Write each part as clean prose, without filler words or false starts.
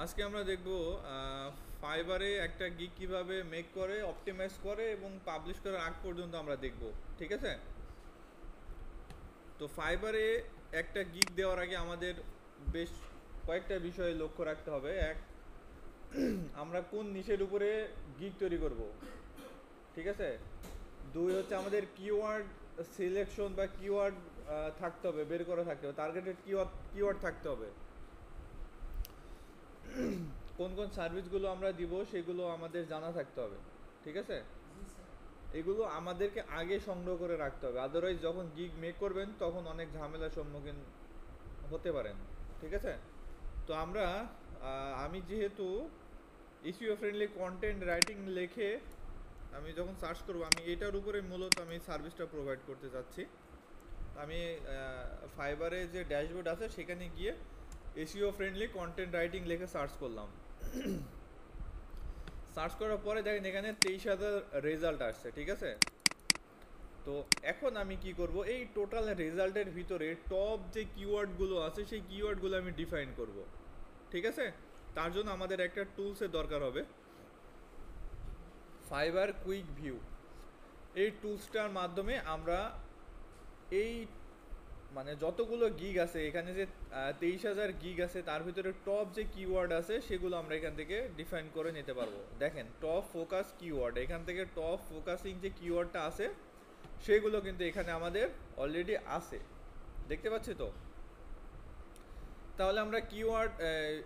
আজকে আমরা দেখব ফাইবারে একটা গিগ কিভাবে মেক করে, অপটিমাইজ করে এবং পাবলিশ করার আগ পর্যন্ত আমরা দেখব। ঠিক আছে? তো ফাইবারে একটা গিগ দেওয়ার আগে আমাদের বেশ কয়েকটা বিষয় লক্ষ্য রাখতে হবে। এক, আমরা কোন নিশের উপরে গিগ তৈরি করব। ঠিক আছে? দুই হচ্ছে আমাদের কিওয়ার্ড সিলেকশন বা কিওয়ার্ড থাকতে হবে, বের করা থাকতে হবে, টার্গেটেড কিওয়ার্ড থাকতে হবে। কোন কোন সার্ভিসগুলো আমরা দিব সেগুলো আমাদের জানা থাকতে হবে। ঠিক আছে? এগুলো আমাদেরকে আগে সংগ্রহ করে রাখতে হবে, আদারওয়াইজ যখন গিগ মেক করবেন তখন অনেক ঝামেলার সম্মুখীন হতে পারেন। ঠিক আছে? তো আমি যেহেতু ইসিও ফ্রেন্ডলি কন্টেন্ট রাইটিং লিখে আমি যখন সার্চ করব, আমি এটার উপরে মূলত আমি সার্ভিসটা প্রোভাইড করতে চাচ্ছি। আমি ফাইবারে যে ড্যাশবোর্ড আছে সেখানে গিয়ে এসইও ফ্রেন্ডলি কন্টেন্ট রাইটিং লিখে সার্চ করলাম। সার্চ করার পরে দেখেন এখানে 23,000 রেজাল্ট আসছে। ঠিক আছে? তো এখন আমি কি করব, এই টোটাল রেজাল্টের ভিতরে টপ যে কিওয়ার্ডগুলো আছে সেই কিওয়ার্ডগুলো আমি ডিফাইন করব। ঠিক আছে? তার জন্য আমাদের একটা টুলসের দরকার হবে, ফাইবার কুইক ভিউ। এই টুলসটার মাধ্যমে আমরা এই মানে যতগুলো গিগ আছে এখানে যে 23,000 গিগ আছে তার ভিতরে টপ যে কিওয়ার্ড আছে সেগুলো আমরা এখান থেকে ডিফাইন করে নিতে পারবো। দেখেন টপ ফোকাস কিওয়ার্ড, এখান থেকে টপ ফোকাসিং যে কিওয়ার্ডটা আছে সেগুলো কিন্তু এখানে আমাদের অলরেডি আছে, দেখতে পাচ্ছি তো। তাহলে আমরা কিওয়ার্ড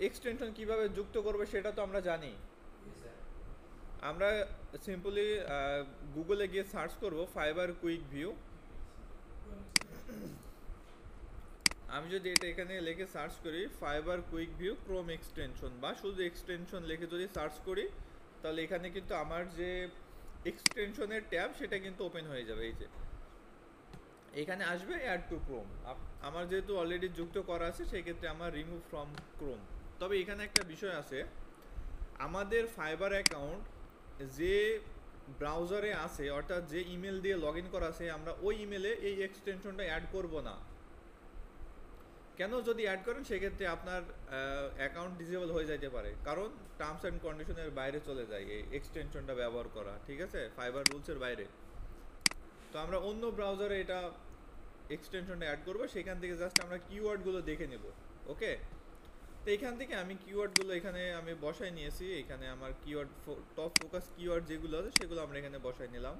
এক্সটেনশন কিভাবে যুক্ত করব সেটা তো আমরা জানি। আমরা সিম্পলি গুগলে গিয়ে সার্চ করব ফাইবার কুইক ভিউ। আমি যদি এটা এখানে লিখে সার্চ করি fibre quick view Chrome extension, বা শুধু এক্সটেনশন লিখে যদি সার্চ করি, তাহলে এখানে কিন্তু আমার যে এক্সটেনশনের ট্যাব সেটা কিন্তু ওপেন হয়ে যাবে। এই যে এখানে আসবে অ্যাড টু ক্রোম, আমার যেহেতু অলরেডি যুক্ত করা আছে সেই ক্ষেত্রে আমার রিমুভ ফ্রম ক্রোম। তবে এখানে একটা বিষয় আছে, আমাদের ফাইবার অ্যাকাউন্ট যে ব্রাউজারে আছে, অর্থাৎ যে ইমেল দিয়ে লগ ইন করা আছে, আমরা ওই ইমেলে এই এক্সটেনশনটা অ্যাড করব না। কেন? যদি অ্যাড করেন সেক্ষেত্রে আপনার অ্যাকাউন্ট ডিসেবল হয়ে যেতে পারে, কারণ টার্মস অ্যান্ড কন্ডিশনের বাইরে চলে যায় এই এক্সটেনশনটা ব্যবহার করা। ঠিক আছে? ফাইবার রুলসের বাইরে। তো আমরা অন্য ব্রাউজারে এটা এক্সটেনশনটা অ্যাড করবো, সেখান থেকে জাস্ট আমরা কিওয়ার্ডগুলো দেখে নেব। ওকে? তো এখান থেকে আমি কিওয়ার্ডগুলো এখানে আমি বসাই নিয়েছি। এখানে আমার কিওয়ার্ড টপ ফোকাস কিওয়ার্ড যেগুলো আছে সেগুলো আমরা এখানে বসাই নিলাম।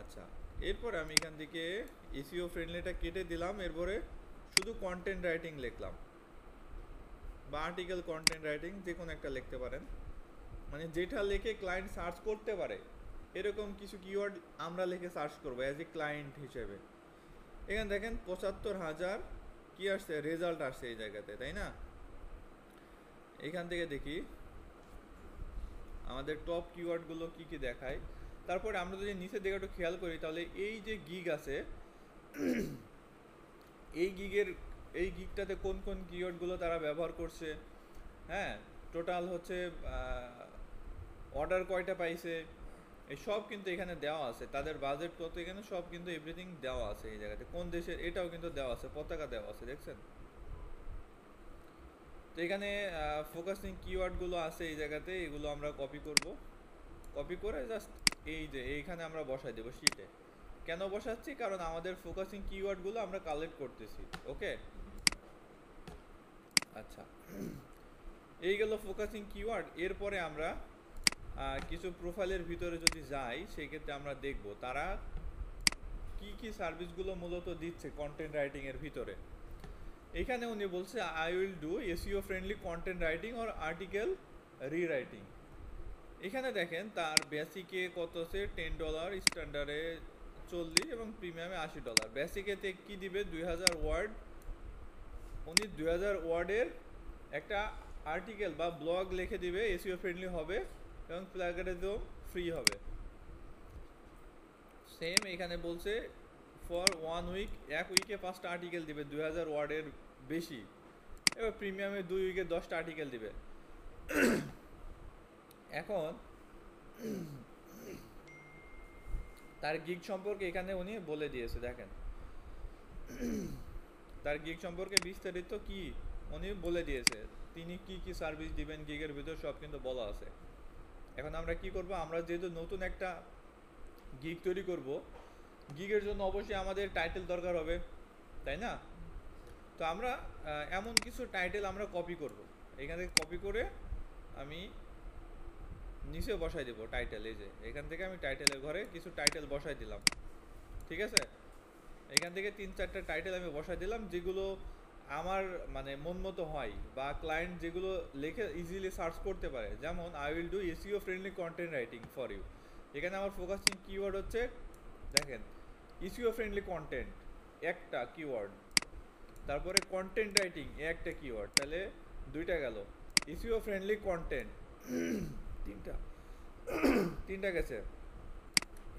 আচ্ছা, এরপর আমি এখান থেকে এসইও ফ্রেন্ডলিটা কেটে দিলাম, এরপরে শুধু কন্টেন্ট রাইটিং লিখলাম, বা আর্টিকেল কন্টেন্ট রাইটিং যে কোনো একটা লিখতে পারেন, মানে যেটা লিখে ক্লায়েন্ট সার্চ করতে পারে এরকম কিছু কিওয়ার্ড আমরা লিখে সার্চ করবো অ্যাজ এ ক্লায়েন্ট হিসেবে। এখানে দেখেন 75,000 কি আসছে, রেজাল্ট আসছে এই জায়গাতে, তাই না? এখান থেকে দেখি আমাদের টপ কিওয়ার্ডগুলো কি কি দেখায়। তারপরে আমরা যদি নিচের দিকে একটু খেয়াল করি, তাহলে এই যে গিগ আছে এই গিগটাতে কোন কোন কিওয়ার্ডগুলো তারা ব্যবহার করছে, হ্যাঁ, টোটাল হচ্ছে অর্ডার কয়টা পাইছে, এই সব কিন্তু এখানে দেওয়া আছে। তাদের বাজেট কত, এখানে সব কিন্তু এভরিথিং দেওয়া আছে। এই জায়গাতে কোন দেশের এটাও কিন্তু দেওয়া আছে, পতাকা দেওয়া আছে, দেখছেন? তো এখানে ফোকাসিং কিওয়ার্ডগুলো আছে এই জায়গাতে, এগুলো আমরা কপি করব। কপি করে জাস্ট এই যে এইখানে আমরা বসাই দেবো শিটে। কেন বসাচ্ছি? কারণ আমাদের ফোকাসিং কিওয়ার্ডগুলো আমরা কালেক্ট করতেছি। ওকে? আচ্ছা, এই গেল ফোকাসিং কিওয়ার্ড। এরপরে আমরা কিছু প্রোফাইলের ভিতরে যদি যাই সেই ক্ষেত্রে আমরা দেখব তারা কি কি সার্ভিসগুলো মূলত দিচ্ছে কন্টেন্ট রাইটিং এর ভিতরে। এখানে উনি বলছে I will do SEO friendly content writing or article rewriting. এখানে দেখেন তার বেসিকে কত আছে, $10, স্ট্যান্ডার্ডে 40 এবং প্রিমিয়ামে $80। বেসিকেতে কি দিবে, 2000 ওয়ার্ড। উনি 2000 ওয়ার্ডের একটা আর্টিকেল বা ব্লগ লিখে দিবে, এসইও ফ্রেন্ডলি হবে এবং প্লাগিনিজম ফ্রি হবে। সেম এখানে বলছে ফর 1 উইক, এক উইকে 5টা আর্টিকেল দিবে 2000 ওয়ার্ডের বেশি, এবার প্রিমিয়ামে 2 উইকে 10টা আর্টিকেল দিবে। এখন তার গিগ সম্পর্কে এখানে উনি বলে দিয়েছে, দেখেন তার গিগ সম্পর্কে বিস্তারিত কি উনি বলে দিয়েছে তিনি কি কি সার্ভিস দিবেন গিগের ভিতর সব কিন্তু বলা আছে। এখন আমরা কি করব, আমরা যেহেতু নতুন একটা গিগ তৈরি করব, গিগের জন্য অবশ্যই আমাদের টাইটেল দরকার হবে, তাই না? তো আমরা এমন কিছু টাইটেল আমরা কপি করব, এখান থেকে কপি করে আমি নিচে বসাই দেবো টাইটেল। এই যে এখান থেকে আমি টাইটেলের ঘরে কিছু টাইটেল বসাই দিলাম, ঠিক আছে? এখান থেকে 3-4টা টাইটেল আমি বসাই দিলাম যেগুলো আমার মানে মন মতো হয়, বা ক্লায়েন্ট যেগুলো লিখে ইজিলি সার্চ করতে পারে। যেমন I will do SEO friendly content writing for you, এখানে আমার ফোকাসিং কিওয়ার্ড হচ্ছে, দেখেন, এসইও ফ্রেন্ডলি কন্টেন্ট একটা কিওয়ার্ড, তারপরে কন্টেন্ট রাইটিং একটা কিওয়ার্ড, তাহলে 2টা গেল। এসইও ফ্রেন্ডলি কন্টেন্ট 3টা, 3টা গেছে।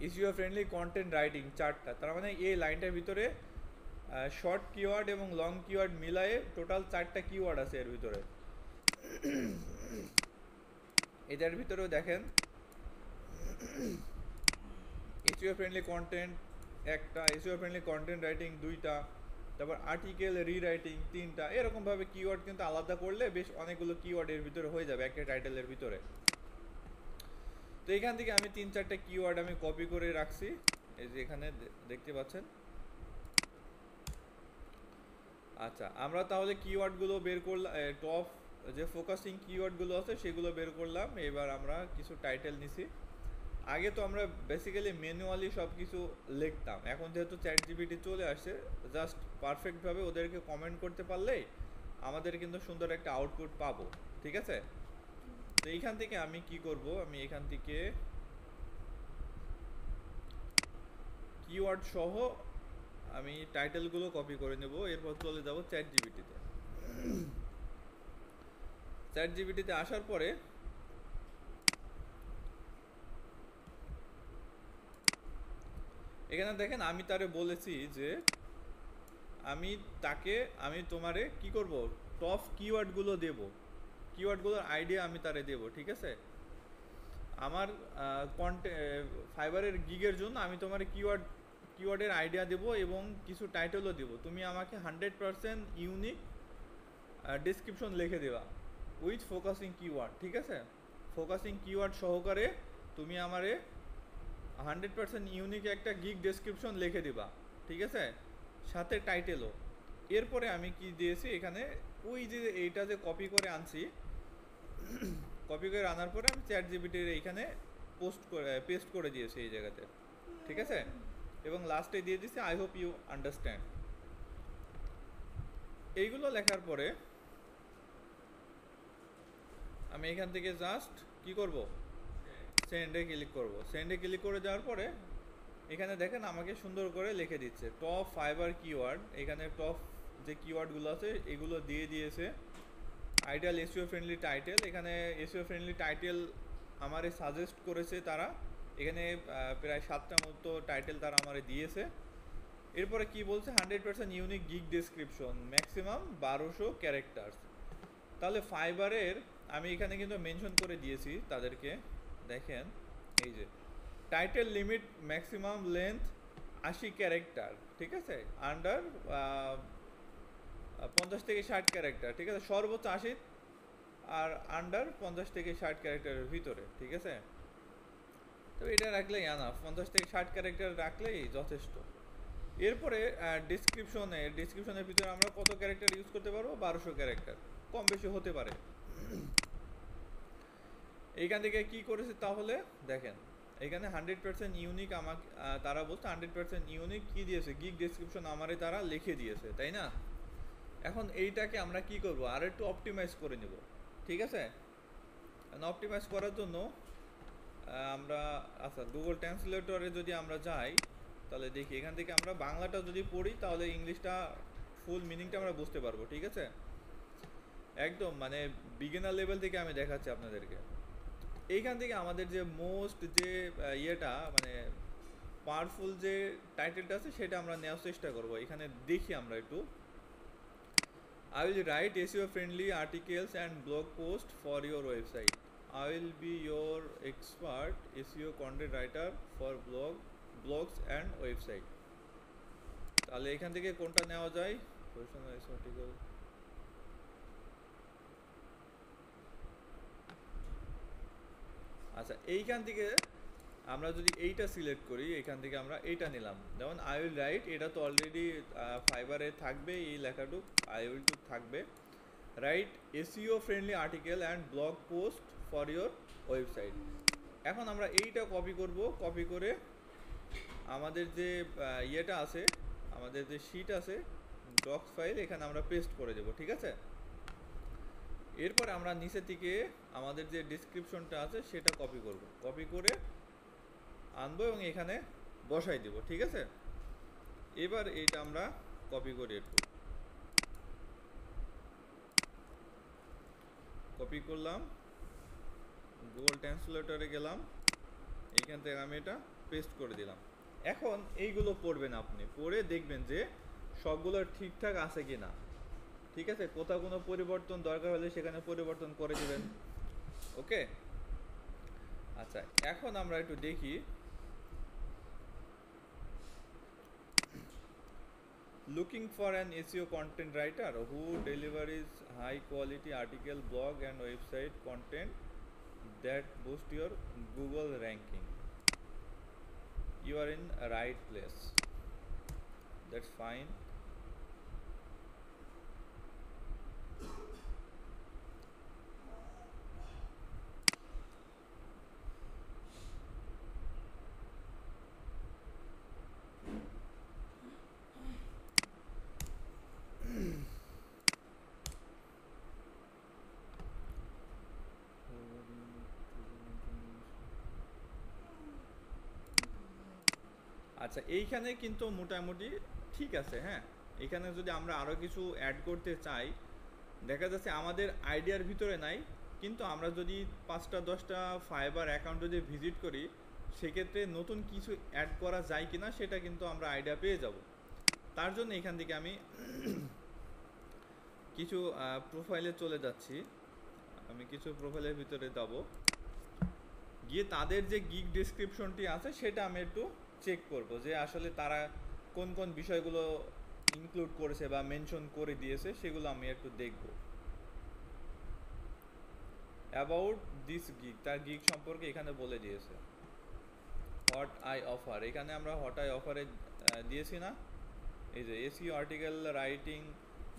এসইও ফ্রেন্ডলি কন্টেন্ট রাইটিং 4টা, তার মানে এই লাইনটার ভিতরে শর্ট কিওয়ার্ড এবং লং কিওয়ার্ড মিলায়ে টোটাল 4টা কিওয়ার্ড আছে এর ভিতরে। এটার ভিতরেও দেখেন এসইও ফ্রেন্ডলি কন্টেন্ট একটা, এসইও ফ্রেন্ডলি কন্টেন্ট রাইটিং 2টা, তারপর আর্টিকেল রিরাইটিং 3টা। এরকমভাবে কিওয়ার্ড কিন্তু আলাদা করলে বেশ অনেকগুলো কিওয়ার্ড এর ভিতরে হয়ে যাবে একটা টাইটেলের ভিতরে। তো এখান থেকে আমি 3-4টা কিওয়ার্ড আমি কপি করে রাখছি, এই যে এখানে দেখতে পাচ্ছেন। আচ্ছা, আমরা তাহলে কিওয়ার্ডগুলো বের করলাম, টপ যে ফোকাসিং কিওয়ার্ডগুলো আছে সেগুলো বের করলাম। এবার আমরা কিছু টাইটেল নিছি। আগে তো আমরা বেসিক্যালি ম্যানুয়ালি সব কিছু লিখতাম, এখন যেহেতু চ্যাট জিপিটি চলে আসছে, জাস্ট পারফেক্টভাবে ওদেরকে কমেন্ট করতে পারলেই আমাদের কিন্তু সুন্দর একটা আউটপুট পাবো, ঠিক আছে? তো এইখান থেকে আমি কি করব, আমি এখান থেকে কিওয়ার্ড সহ আমি টাইটেলগুলো কপি করে নেব, এরপর চলে যাব চ্যাট জিপিটিতে। চ্যাট জিপিটিতে আসার পরে এখানে দেখেন আমি তারে বলেছি যে আমি তোমারে কি করব, টপ কিওয়ার্ডগুলো দেব, কিওয়ার্ডগুলোর আইডিয়া আমি তারে দেব, ঠিক আছে? আমার ফাইবারের গিগের জন্য আমি তোমার কিওয়ার্ডের আইডিয়া দেব এবং কিছু টাইটেলও দেব। তুমি আমাকে 100% ইউনিক ডেসক্রিপশন লিখে দেবা উইথ ফোকাসিং কিওয়ার্ড, ঠিক আছে? ফোকাসিং কিওয়ার্ড সহকারে তুমি আমারে 100% ইউনিক একটা গিগ ডেসক্রিপশন লিখে দিবা, ঠিক আছে? সাথে টাইটেলও। এরপরে আমি কি দিয়েছি এখানে, ওই যে এইটা যে কপি করে আনছি, কপি করে আনার পরে আমি চ্যাট জিপিটির এইখানে পেস্ট করে দিয়েছি এই জায়গাতে, ঠিক আছে? এবং লাস্টে দিয়ে দিয়েছি আই হোপ ইউ আন্ডারস্ট্যান্ড। এইগুলো লেখার পরে আমি এখান থেকে জাস্ট কি করব, সেন্ডে ক্লিক করব। সেন্ডে ক্লিক করে যাওয়ার পরে এখানে দেখেন আমাকে সুন্দর করে লিখে দিচ্ছে টপ ফাইবার কিওয়ার্ড। এখানে টপ যে কিওয়ার্ডগুলো আছে এগুলো দিয়ে দিয়েছে। আইডিয়াল এসইও ফ্রেন্ডলি টাইটেল, এখানে এসইও ফ্রেন্ডলি টাইটেল আমারে সাজেস্ট করেছে তারা, এখানে প্রায় 7টা মতো টাইটেল তারা আমারে দিয়েছে। এরপরে কি বলছে, 100% unique gig description, maximum 1200 characters. তাহলে ফাইবারের আমি এখানে কিন্তু মেনশন করে দিয়েছি তাদেরকে, দেখেন এই যে title limit maximum length 80 character, ঠিক আছে? আন্ডার 50 থেকে 60 ক্যারেক্টার, ঠিক আছে? সর্বোচ্চ 80 আর আন্ডার 50 থেকে 60 ক্যারেক্টারের ভিতরে, ঠিক আছে? তো এটা রাখলেই আনাফ, 50 থেকে 60 ক্যারেক্টার রাখলেই যথেষ্ট। এরপরে ডিসক্রিপশনের ভিতরে আমরা কত ক্যারেক্টার ইউজ করতে পারবো, 1200 ক্যারেক্টার, কম বেশি হতে পারে। এইখান থেকে কি করেছে তাহলে দেখেন, এখানে 100% ইউনিক আমাকে তারা বলছে 100% ইউনিক কি দিয়েছে, গিগ ডেসক্রিপশন আমারে তারা লিখে দিয়েছে, তাই না? এখন এইটাকে আমরা কি করব, আর একটু অপটিমাইজ করে নেব, ঠিক আছে? অপটিমাইজ করার জন্য আমরা আচ্ছা গুগল ট্রান্সলেটরে যদি আমরা যাই তাহলে দেখি, এখান থেকে আমরা বাংলাটা যদি পড়ি তাহলে ইংলিশটা ফুল মিনিংটা আমরা বুঝতে পারবো, ঠিক আছে? একদম মানে বিগিনার লেভেল থেকে আমি দেখাচ্ছি আপনাদেরকে। এইখান থেকে আমাদের যে মোস্ট যে ইয়েটা মানে পাওয়ারফুল যে টাইটেলটা আছে সেটা আমরা নেওয়ার চেষ্টা করব। এখানে দেখি আমরা একটু, I will write SEO friendly articles and blog posts for your website. I will be your expert SEO content writer for blogs and website. তাহলে এখান থেকে কোনটা নেওয়া যায়, প্রফেশনাল SEO আর্টিকেল, আচ্ছা, এইখান থেকে আমরা যদি এইটা সিলেক্ট করি, এখান থেকে আমরা এইটা নিলাম, যেমন আই উইল রাইট, এটা তো অলরেডি ফাইবারে থাকবে, এই লেখাটুক আই উইল টু থাকবে। Right SEO friendly article and blog post for your website. এখন আমরা এইটা কপি করব, কপি করে আমাদের যে ইয়েটা আছে, আমাদের যে শিট আছে ডক্স ফাইল, এখানে আমরা পেস্ট করে দেব, ঠিক আছে। এরপর আমরা নিচে থেকে আমাদের যে ডিসক্রিপশনটা আছে সেটা কপি করব, কপি করে আনবো এবং এখানে বসাই দেব, ঠিক আছে। এবার এইটা আমরা কপি করি, একটু কপি করলাম, গুগল ট্রান্সলেটরে গেলাম, এইখান থেকে আমি এটা পেস্ট করে দিলাম। এখন এইগুলো পড়বেন, আপনি পড়ে দেখবেন যে সবগুলো ঠিকঠাক আছে কি না, ঠিক আছে। কোথাও কোনো পরিবর্তন দরকার হলে সেখানে পরিবর্তন করে দিবেন, ওকে। আচ্ছা, এখন আমরা একটু দেখি, looking for an SEO content writer who delivers high quality article, blog and website content that boost your Google ranking. You are in a right place. That's fine. আচ্ছা, এইখানে কিন্তু মোটামুটি ঠিক আছে, হ্যাঁ। এখানে যদি আমরা আরও কিছু অ্যাড করতে চাই, দেখা যাচ্ছে আমাদের আইডিয়ার ভিতরে নাই, কিন্তু আমরা যদি 5টা 10টা ফাইবার অ্যাকাউন্ট যদি ভিজিট করি, সেক্ষেত্রে নতুন কিছু অ্যাড করা যায় কিনা সেটা কিন্তু আমরা আইডিয়া পেয়ে যাব। তার জন্য এখান থেকে আমি কিছু প্রোফাইলে চলে যাচ্ছি, আমি কিছু প্রোফাইলের ভিতরে যাব, গিয়ে তাদের যে গিগ ডেসক্রিপশনটি আছে সেটা আমি একটু চেক করব, যে আসলে তারা কোন কোন বিষয়গুলো ইনক্লুড করেছে বা মেনশন করে দিয়েছে, সেগুলো আমি একটু দেখব। অ্যাবাউট দিস গিগ, তার গিগ সম্পর্কে এখানে বলে দিয়েছে। হোয়াট আই অফার, এখানে আমরা হোয়াট আই অফারে দিয়েছি না, এই যে SEO article writing,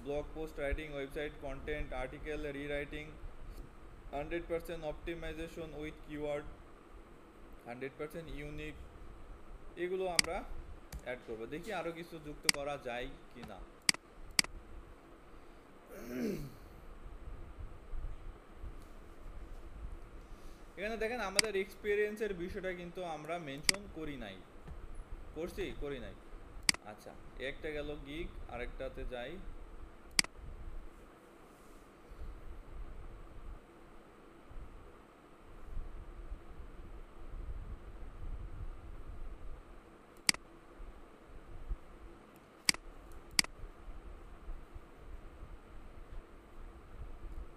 blog post writing, website content, article rewriting, 100% optimization with keyword, 100% unique, এগুলো আমরা অ্যাড করব। দেখি আরও কিছু যুক্ত করা যায় কি না। এখানে দেখেন আমাদের এক্সপিরিয়েন্সের বিষয়টা কিন্তু আমরা মেনশন করি নাই, করি নাই। আচ্ছা, একটা গেল গিগ, আরেকটাতে যাই।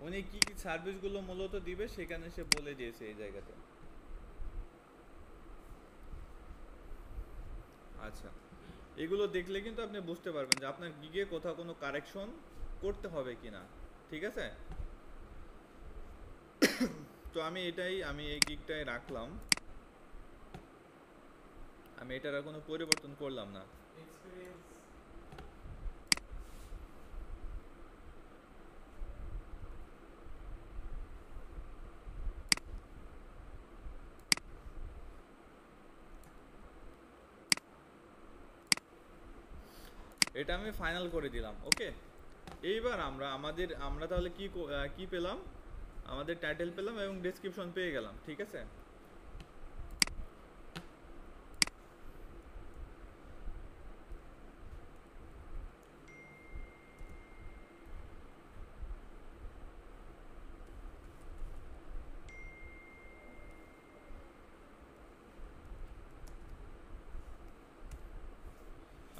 উনি কি কি সার্ভিসগুলো মূলত দিবে সেখানে সে বলে দিয়েছে এই জায়গাতে। আচ্ছা, এগুলো দেখলে কিন্তু আপনি বুঝতে পারবেন যে আপনার গিগে কোথাও কোনো কারেকশন করতে হবে কিনা, ঠিক আছে। তো আমি এই গিগটাই রাখলাম, আমি এটার আর কোনো পরিবর্তন করলাম না। এটা আমি ফাইনাল করে দিলাম, ওকে। এইবার আমরা তাহলে কি পেলাম, আমাদের টাইটেল পেলাম এবং ডেসক্রিপশন পেয়ে গেলাম, ঠিক আছে।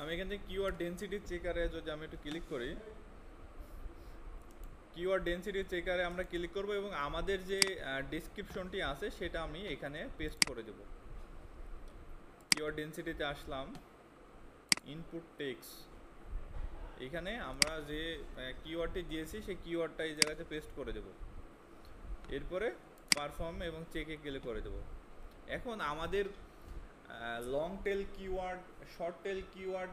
আমি এখান থেকে কিওয়ার্ড ডেনসিটি চেকারে যদি আমি একটু ক্লিক করি, কিওয়ার্ড ডেনসিটি চেকারে আমরা ক্লিক করব এবং আমাদের যে ডেসক্রিপশনটি আছে সেটা আমি এখানে পেস্ট করে দেব। কিওয়ার্ড ডেনসিটিতে আসলাম, ইনপুট টেক্সট, এখানে আমরা যে কিওয়ার্ডটি দিয়েছি সেই কিওয়ার্ডটা এই জায়গাতে পেস্ট করে দেব। এরপরে পারফর্ম এবং চেকে ক্লিক করে দেবো। এখন আমাদের long tail keyword, short tail keyword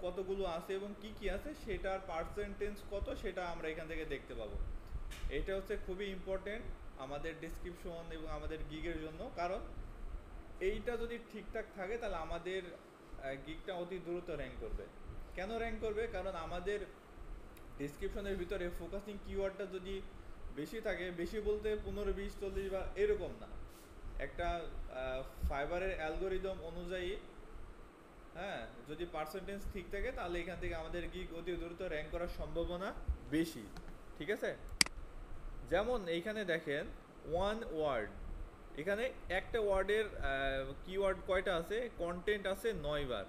কতগুলো আছে এবং কি কি আছে সেটার পার্সেন্টেজ কত সেটা আমরা এখান থেকে দেখতে পাবো। এটা হচ্ছে খুবই ইম্পর্টেন্ট আমাদের ডেসক্রিপশন এবং আমাদের গিগের জন্য, কারণ এইটা যদি ঠিকঠাক থাকে তাহলে আমাদের গিগটা অতি দ্রুত র্যাঙ্ক করবে। কেন র্যাঙ্ক করবে? কারণ আমাদের ডেসক্রিপশনের ভিতরে ফোকাসিং কিওয়ার্ডটা যদি বেশি থাকে, বেশি বলতে 15, 20, 40 বা এরকম না, একটা ফাইবারের অ্যালগোরিদম অনুযায়ী হ্যাঁ যদি পার্সেন্টেজ ঠিক থাকে তাহলে এখান থেকে আমাদের গিগ অতি দ্রুত র্যাঙ্ক করার সম্ভাবনা বেশি। ঠিক আছে, যেমন এইখানে দেখেন ওয়ান ওয়ার্ড, এখানে একটা ওয়ার্ডের কিওয়ার্ড কয়টা আছে? কন্টেন্ট আছে 9 বার।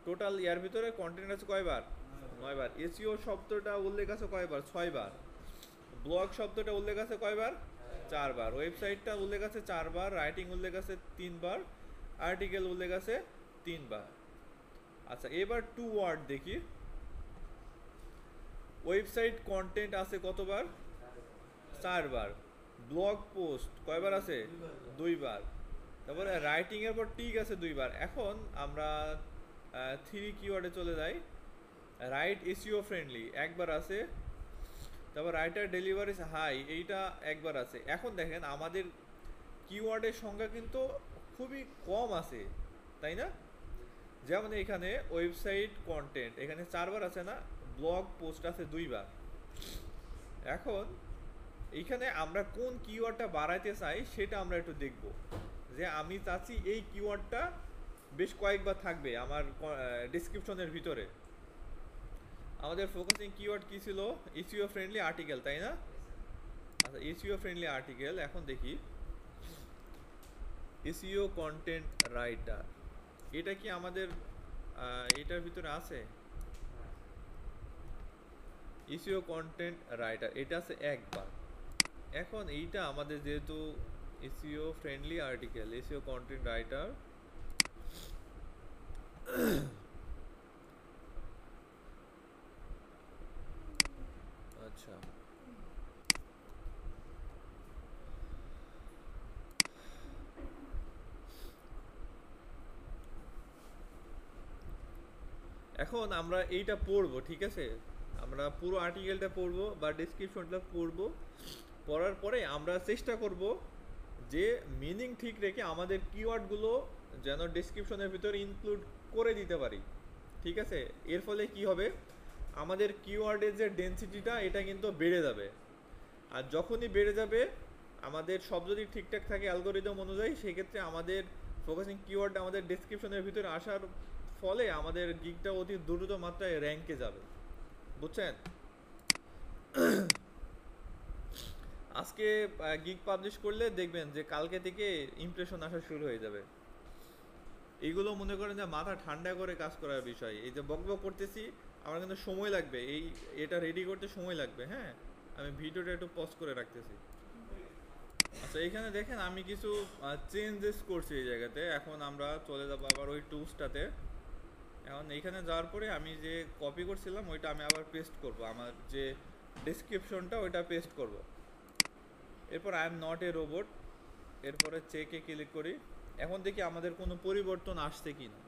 টোটাল ইয়ার ভিতরে কন্টেন্ট আছে কয়বার? 9 বার। এসইও শব্দটা উল্লেখ আছে কয়বার? 6 বার। ব্লগ শব্দটা উল্লেখ আছে কয়বার? 4 বার। ওয়েবসাইটটা উল্লেখ আছে 4 বার। রাইটিং উল্লেখ আছে 3 বার। আর্টিকেল উল্লেখ আছে 3 বার। আচ্ছা, এবার টু ওয়ার্ড দেখি। ওয়েবসাইট কন্টেন্ট আছে কতবার? 4 বার। ব্লগ পোস্ট কয়বার আছে? 2 বার। তারপরে রাইটিং এর পর টিক আছে 2 বার। এখন আমরা 3 কিওয়ার্ডে চলে যাই। রাইট এসইও ফ্রেন্ডলি একবার আছে। তারপর রাইটার ডেলিভারি হাই এইটা একবার আছে। এখন দেখেন আমাদের কিওয়ার্ডের সংখ্যা কিন্তু খুবই কম আছে, তাই না? যেমন এখানে ওয়েবসাইট কন্টেন্ট এখানে 4 বার আছে না, ব্লগ পোস্ট আছে 2 বার। এখন এইখানে আমরা কোন কিওয়ার্ডটা বাড়াইতে চাই সেটা আমরা একটু দেখব, যে আমি চাচ্ছি এই কিওয়ার্ডটা বেশ কয়েকবার থাকবে আমার ডেসক্রিপশনের ভিতরে। আমাদের ফোকাসিং কিওয়ার্ড কি ছিল? এসইও ফ্রেন্ডলি আর্টিকেল, তাই না? আচ্ছা, এসইও ফ্রেন্ডলি আর্টিকেল। এখন দেখি এসইও কন্টেন্ট রাইটার, এটা কি আমাদের এটার ভিতরে আছে? এসইও কন্টেন্ট রাইটার এটা আছে একবার। এখন এইটা আমাদের যেহেতু SEO friendly article, SEO content writer, আচ্ছা এখন আমরা এইটা পড়বো, ঠিক আছে? আমরা পুরো আর্টিকেলটা পড়বো বা ডেসক্রিপশনটা পড়বো। পড়ার পরে আমরা চেষ্টা করব যে মিনিং ঠিক রেখে আমাদের কিওয়ার্ডগুলো যেন ডেসক্রিপশনের ভিতরে ইনক্লুড করে দিতে পারি। ঠিক আছে, এর ফলে কি হবে? আমাদের কিওয়ার্ডের যে ডেনসিটিটা এটা কিন্তু বেড়ে যাবে। আর যখনই বেড়ে যাবে, আমাদের সব যদি ঠিকঠাক থাকে অ্যালগোরিদম অনুযায়ী, সেক্ষেত্রে আমাদের ফোকাসিং কিওয়ার্ড আমাদের ডেসক্রিপশনের ভিতরে আসার ফলে আমাদের গিগটা অতি দ্রুত মাত্রায় র্যাঙ্কে যাবে। বুঝছেন? আজকে গিগ পাবলিশ করলে দেখবেন যে কালকে থেকে ইমপ্রেশন আসা শুরু হয়ে যাবে। এইগুলো মনে করেন যে মাথা ঠান্ডা করে কাজ করার বিষয়। এই যে বকবক করতেছি, আমার কিন্তু সময় লাগবে, এটা রেডি করতে সময় লাগবে। হ্যাঁ, আমি ভিডিওটা একটু পজ করে রাখতেছি। আচ্ছা, এখানে দেখেন আমি কিছু চেঞ্জেস করছি এই জায়গাতে। এখন আমরা চলে যাবো আবার ওই টুলসটাতে। এখন এইখানে যাওয়ার পরে আমি যে কপি করছিলাম ওইটা আমি আবার পেস্ট করব, আমার যে ডেসক্রিপশনটা ওইটা পেস্ট করব। এরপর I am not a robot, এরপরে চেকে ক্লিক করি। এখন দেখি আমাদের কোনো পরিবর্তন আসছে কি না।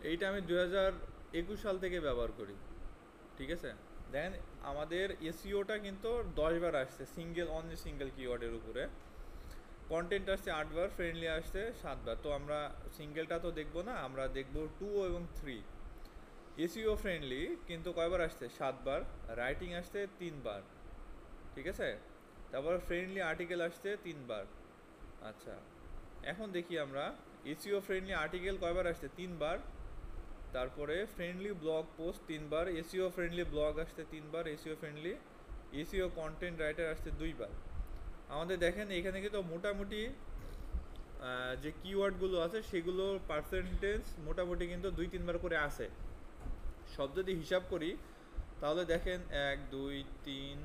এইটা আমি 2021 সাল থেকে ব্যবহার করি। ঠিক আছে, দেখেন আমাদের এসইওটা কিন্তু 10 বার আসছে অনলি সিঙ্গেল কিওয়ার্ডের উপরে। কন্টেন্ট আসছে 8 বার, ফ্রেন্ডলি আসছে 7 বার। তো আমরা সিঙ্গেলটা তো দেখবো না, আমরা দেখবো 2 এবং 3। এসইও ফ্রেন্ডলি কিন্তু কয়বার আসছে? 7 বার। রাইটিং আসছে 3 বার। ঠিক আছে, তারপর ফ্রেন্ডলি আর্টিকেল আসছে 3 বার। আচ্ছা, এখন দেখি আমরা এসইও ফ্রেন্ডলি আর্টিকেল কয়বার আসছে? 3 বার। তারপরে ফ্রেন্ডলি ব্লগ পোস্ট 3 বার। এসইও ফ্রেন্ডলি ব্লগ আসছে 3 বার। এসইও কন্টেন্ট রাইটার আসছে 2 বার। আমাদের দেখেন এখানে কিন্তু মোটামুটি যে কিওয়ার্ডগুলো আছে সেগুলোর পার্সেন্টেজ মোটামুটি কিন্তু 2-3 বার করে আসে। সব যদি হিসাব করি তাহলে দেখেন 1 2 3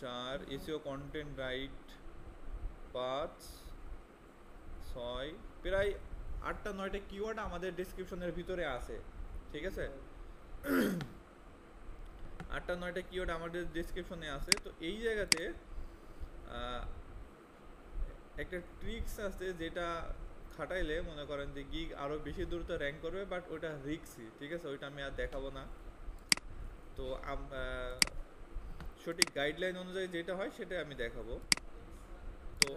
4, এসইও কন্টেন্ট রাইট 5 6, প্রায় 8টা 9টা কিওয়ার্ড আমাদের ডেসক্রিপশনের ভিতরে আছে। ঠিক আছে, 8টা 9টা কিওয়ার্ড আমাদের ডেসক্রিপশনে আছে। তো এই জায়গাতে একটা ট্রিক্স আছে যেটা খাটাইলে মনে করেন যে গিগ আরও বেশি দ্রুত র্যাঙ্ক করবে, বাট ওইটা রিক্সি, ঠিক আছে, ওইটা আমি আর দেখাবো না। তো সঠিক গাইডলাইন অনুযায়ী যেটা হয় সেটাই আমি দেখাবো। তো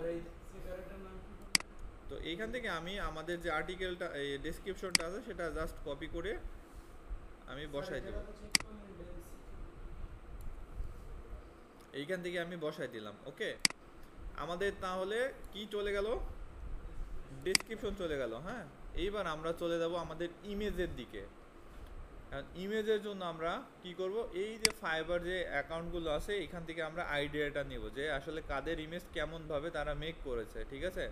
তো এইখান থেকে আমি আমাদের যে আর্টিকেলটা এই ডেসক্রিপশনটা আছে সেটা জাস্ট কপি করে আমি বসাই দেব। এইখান থেকে আমি বসাই দিলাম। ওকে, আমাদের তাহলে কি চলে গেল, ডেসক্রিপশন চলে গেল। হ্যাঁ, এইবার আমরা চলে যাব আমাদের ইমেজের দিকে। ইমেজের জন্য আমরা কি করব, এই যে ফাইবার যে অ্যাকাউন্টগুলো আছে এখান থেকে আমরা আইডিয়াটা নেব যে আসলে কাদের ইমেজ কেমনভাবে তারা মেক করেছে, ঠিক আছে।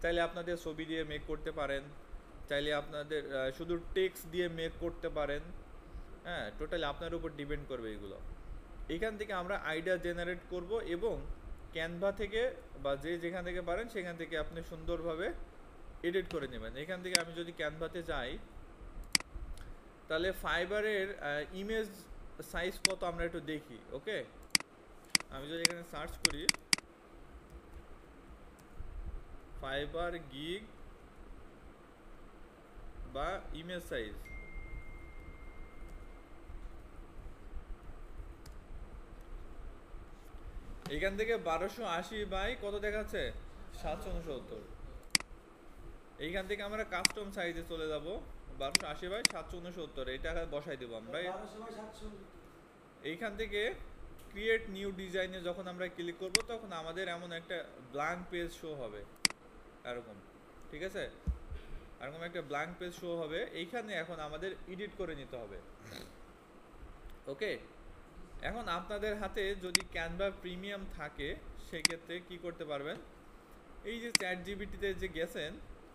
চাইলে আপনাদের ছবি দিয়ে মেক করতে পারেন, চাইলে আপনাদের শুধু টেক্সট দিয়ে মেক করতে পারেন। হ্যাঁ, টোটালি আপনার উপর ডিপেন্ড করবে এগুলো। এখান থেকে আমরা আইডিয়া জেনারেট করব এবং ক্যানভা থেকে বা যে যেখান থেকে পারেন সেখান থেকে আপনি সুন্দরভাবে এডিট করে নেবেন। এখান থেকে আমি যদি ক্যানভাতে যাই তাহলে ফাইবারের ইমেজ সাইজ কত আমরা একটু দেখি। ওকে, আমি যদি এখানে সার্চ করি ফাইবার গিগ বা ইমেজ সাইজ, এখান থেকে 1280 বাই কত দেখাচ্ছে, 769। এইখান থেকে আমরা কাস্টম সাইজে চলে যাব, 1280 বাই 769, এটা বসাই দেবো আমরা। এইখান থেকে ক্রিয়েট নিউ ডিজাইনে যখন আমরা ক্লিক করব তখন আমাদের এমন একটা ব্ল্যাঙ্ক পেজ শো হবে এরকম, ঠিক আছে, এরকম একটা ব্ল্যাঙ্ক পেজ শো হবে। এইখানে এখন আমাদের এডিট করে নিতে হবে। ওকে, এখন আপনাদের হাতে যদি ক্যানভা প্রিমিয়াম থাকে সেক্ষেত্রে কি করতে পারবেন, এই যে চ্যাট জিপিটিতে যে গেছেন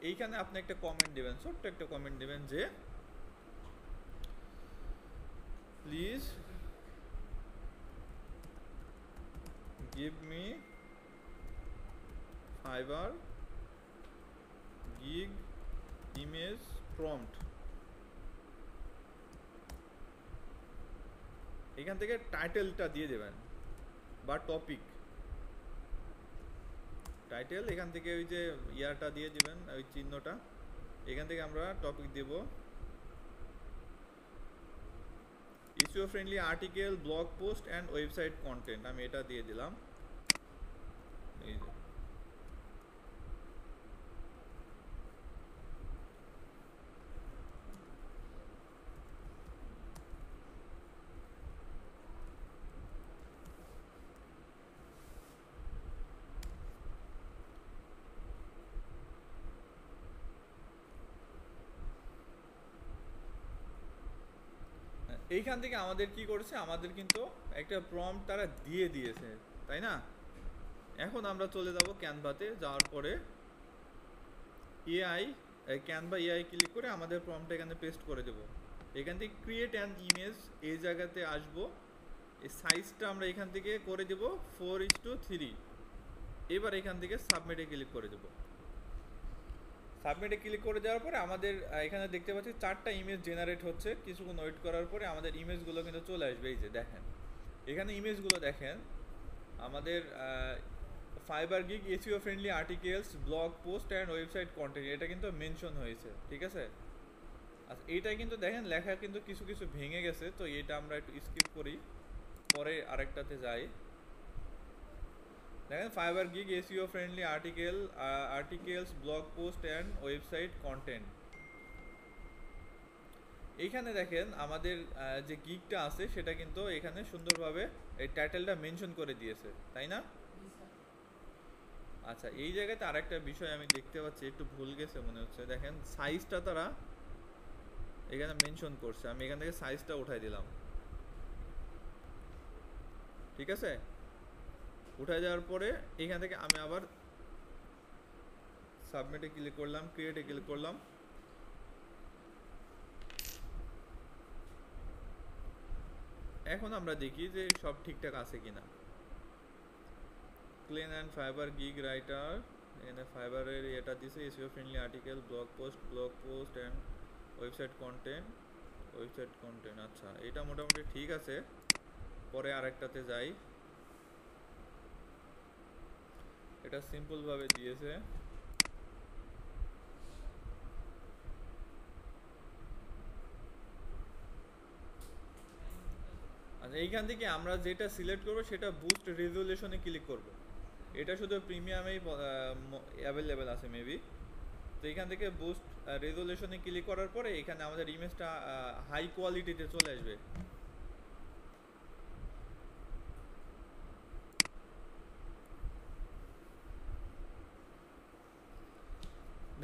এইখানে আপনি একটা কমেন্ট দেবেন, ছোট্ট একটা কমেন্ট দেবেন যে please give me Fiverr gig image prompt। এখান থেকে টাইটেলটা দিয়ে দেবেন বা টপিক টাইটেল, এখান থেকে ওই যে ইয়ারটা দিয়ে দিবেন, ওই চিহ্নটা, এখান থেকে আমরা টপিক দেব SEO friendly article, blog post and website content, আমি এটা দিয়ে দিলাম। এই যে এইখান থেকে আমাদের কি করেছে, আমাদের কিন্তু একটা প্রম্পট তারা দিয়ে দিয়েছে, তাই না। এখন আমরা চলে যাব ক্যানভাতে, যাওয়ার পরে এআই ক্যানভা এআই ক্লিক করে আমাদের প্রম্পটটা এখানে পেস্ট করে দেব। এখান থেকে ক্রিয়েট অ্যান ইমেজ এই জায়গাতে আসবো, এই সাইজটা আমরা এখান থেকে করে দেব 4:3। এবার এখান থেকে সাবমিটে ক্লিক করে দেব। সাবমিটে ক্লিক করে দেওয়ার পরে আমাদের এখানে দেখতে পাচ্ছি 4টা ইমেজ জেনারেট হচ্ছে। কিছুক্ষণ ওয়েট করার পরে আমাদের ইমেজগুলো কিন্তু চলে আসবে। এই যে দেখেন এখানে ইমেজগুলো দেখেন, আমাদের fibre gig SEO friendly articles, blog post and website content, এটা কিন্তু মেনশন হয়েছে, ঠিক আছে। আচ্ছা, এইটা কিন্তু দেখেন লেখা কিন্তু কিছু কিছু ভেঙে গেছে, তো এটা আমরা একটু স্কিপ করি, পরে আরেকটাতে যাই। দেখেন fibre gig SEO friendly articles, blog post and website content, এইখানে দেখেন আমাদের যে গিগটা আছে সেটা কিন্তু এখানে সুন্দরভাবে এই টাইটেলটা মেনশন করে দিয়েছে, তাই না। আচ্ছা, এই জায়গাতে আরেকটা বিষয় আমি দেখতে পাচ্ছি একটু ভুল গেছে মনে হচ্ছে। দেখেন সাইজটা তারা এখানে মেনশন করছে, আমি এখান থেকে সাইজটা উঠাই দিলাম, ঠিক আছে। উঠাই দেওয়ার পরে এখান থেকে আমি আবার সাবমিটে ক্লিক করলাম, ক্রিয়েটে ক্লিক করলাম। এখন আমরা দেখি যে সব ঠিকঠাক আছে কিনা। Clean and fibre gig writer, এখানে ফাইবারের এটা দিছে SEO friendly article, blog post and website content. আচ্ছা, এটা মোটামুটি ঠিক আছে। পরে আরেকটাতে যাই। এটা সিম্পল ভাবে দিয়েছে। আচ্ছা, এইখান থেকে আমরা যেটা সিলেক্ট করব সেটা বুস্ট রেজুলেশনে ক্লিক করব। এটা শুধু প্রিমিয়ামেই অ্যাভেলেবেল আছে মেবি। তো এখান থেকে বুস্ট রেজুলেশনে ক্লিক করার পরে এখানে আমাদের ইমেজটা হাই কোয়ালিটিতে চলে আসবে।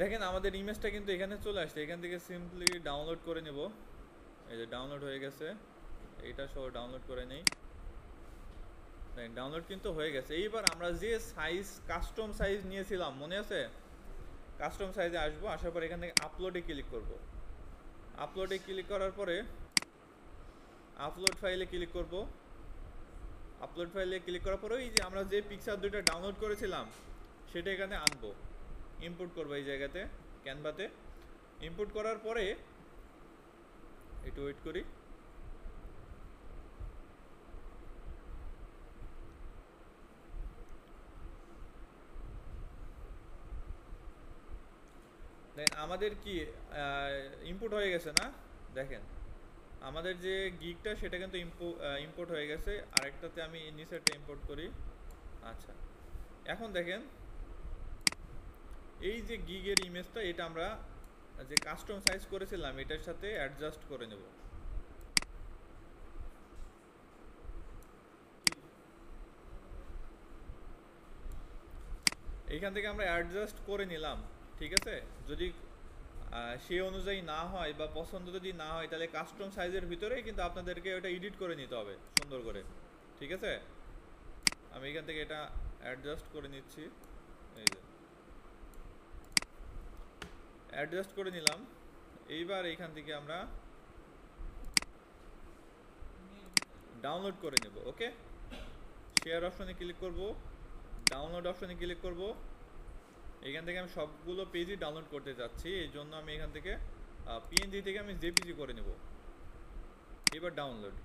দেখেন আমাদের ইমেজটা কিন্তু এখানে চলে আসছে। এখান থেকে সিম্পলি ডাউনলোড করে নেব। এই যে ডাউনলোড হয়ে গেছে, এইটা সহ ডাউনলোড করে নেই। ডাউনলোড কিন্তু হয়ে গেছে। এইবার আমরা যে সাইজ কাস্টম সাইজ নিয়েছিলাম মনে আছে, কাস্টম সাইজে আসবো, আসার পর এখান থেকে আপলোডে ক্লিক করব। আপলোডে ক্লিক করার পরে আপলোড ফাইলে ক্লিক করব। আপলোড ফাইলে ক্লিক করার পরে ওই যে আমরা যে পিকচার দুটো ডাউনলোড করেছিলাম সেটা এখানে আনবো, ইম্পোর্ট করবো এই জায়গাতে ক্যানভাতে। ইম্পোর্ট করার পরে একটু ওয়েট করি। আমাদের কি ইম্পোর্ট হয়ে গেছে না? দেখেন আমাদের যে গিগটা সেটা কিন্তু ইম্পোর্ট হয়ে গেছে। আরেকটাতে আমি নিচেরটা ইম্পোর্ট করি। আচ্ছা, এখন দেখেন এই যে গিগের ইমেজটা এটা আমরা যে কাস্টম সাইজ করেছিলাম এটার সাথে অ্যাডজাস্ট করে নেব। এইখান থেকে আমরা অ্যাডজাস্ট করে নিলাম, ঠিক আছে। যদি সেই অনুযায়ী না হয় বা পছন্দ যদি না হয় তাহলে কাস্টম সাইজের ভিতরেই কিন্তু আপনাদেরকে ওটা এডিট করে নিতে হবে সুন্দর করে, ঠিক আছে। আমি এখান থেকে এটা অ্যাডজাস্ট করে নিচ্ছি। এই যে অ্যাডজাস্ট করে নিলাম। এইবার এইখান থেকে আমরা ডাউনলোড করে নেব। ওকে, শেয়ার অপশনে ক্লিক করব, ডাউনলোড অপশনে ক্লিক করব। এখান থেকে আমি সবগুলো পেজই ডাউনলোড করতে যাচ্ছি, এই জন্য আমি এখান থেকে পিএনজি থেকে আমি জেপিজি করে নেব। এবার ডাউনলোড।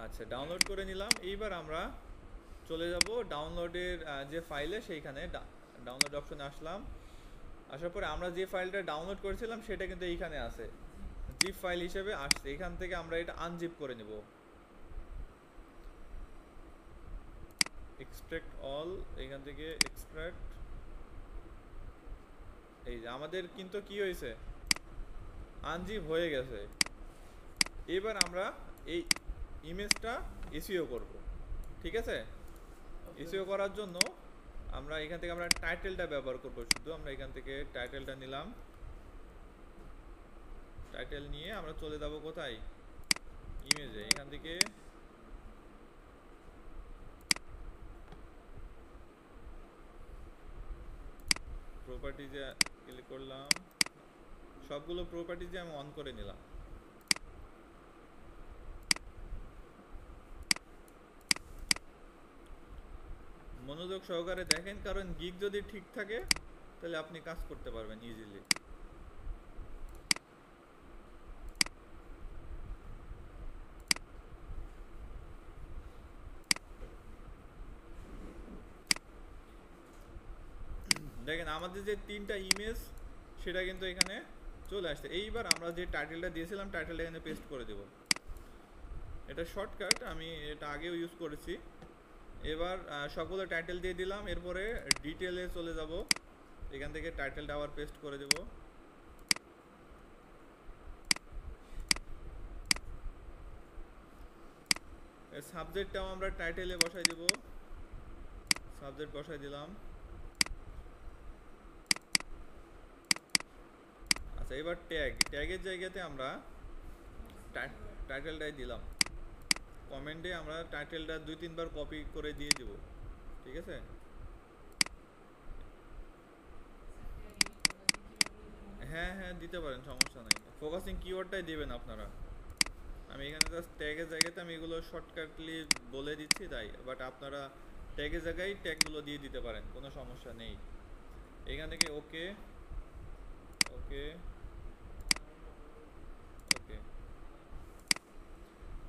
আচ্ছা, ডাউনলোড করে নিলাম। এইবার আমরা চলে যাব ডাউনলোডের যে ফাইলে, সেইখানে ডাউনলোড অপশনে আসলাম। আসার পরে আমরা যে ফাইলটা ডাউনলোড করেছিলাম সেটা কিন্তু এইখানে আছে, জিপ ফাইল হিসেবে আসছে। এখান থেকে আমরা এটা আনজিপ করে নেব। এক্সট্রাক্ট অল, এখান থেকে এক্সট্রাক্ট। এই যে আমাদের কিন্তু কি হয়েছে, আনজিপ হয়ে গেছে। এবার আমরা এই ইমেজটা এসইও করব, ঠিক আছে। এসইও করার জন্য আমরা এখান থেকে আমরা টাইটেলটা ব্যবহার করব শুধু। আমরা এখান থেকে টাইটেলটা নিলাম। টাইটেল নিয়ে আমরা চলে যাব কোথায়, ইমেজে। এখান থেকে প্রপার্টিজে ক্লিক করলাম, সবগুলো প্রপার্টিজে আমি অন করে নিলাম। মনোযোগ সহকারে দেখেন, কারণ গিগ যদি ঠিক থাকে তাহলে আপনি কাজ করতে পারবেন ইজিলি। দেখেন আমাদের যে তিনটা ইমেজ সেটা কিন্তু এখানে চলে আসছে। এইবার আমরা যে টাইটেলটা দিয়েছিলাম টাইটেলটা এখানে পেস্ট করে দেব। এটা শর্টকাট, আমি এটা আগেও ইউজ করেছি। এবার সবগুলো টাইটেল দিয়ে দিলাম। এরপরে ডিটেলে চলে যাব, এখান থেকে টাইটেলটা আবার পেস্ট করে দেব। সাবজেক্টটাও আমরা টাইটেলে বসাই দেব, সাবজেক্ট বসাই দিলাম। আচ্ছা, এবার ট্যাগের জায়গাতে আমরা টাইটেলটাই দিলাম। কমেন্টে আমরা টাইটেলটা 2-3 বার কপি করে দিয়ে দেব, ঠিক আছে। হ্যাঁ হ্যাঁ দিতে পারেন, সমস্যা নাই। ফোকাসিং কিওয়ার্ডটাই দিবেন আপনারা। আমি এখানে জাস্ট ট্যাগের জায়গাতে আমি এগুলো শর্টকাটলি বলে দিচ্ছি তাই, বাট আপনারা ট্যাগের জায়গায় ট্যাগগুলো দিয়ে দিতে পারেন, কোনো সমস্যা নেই। এখান থেকে ওকে ওকে ওকে।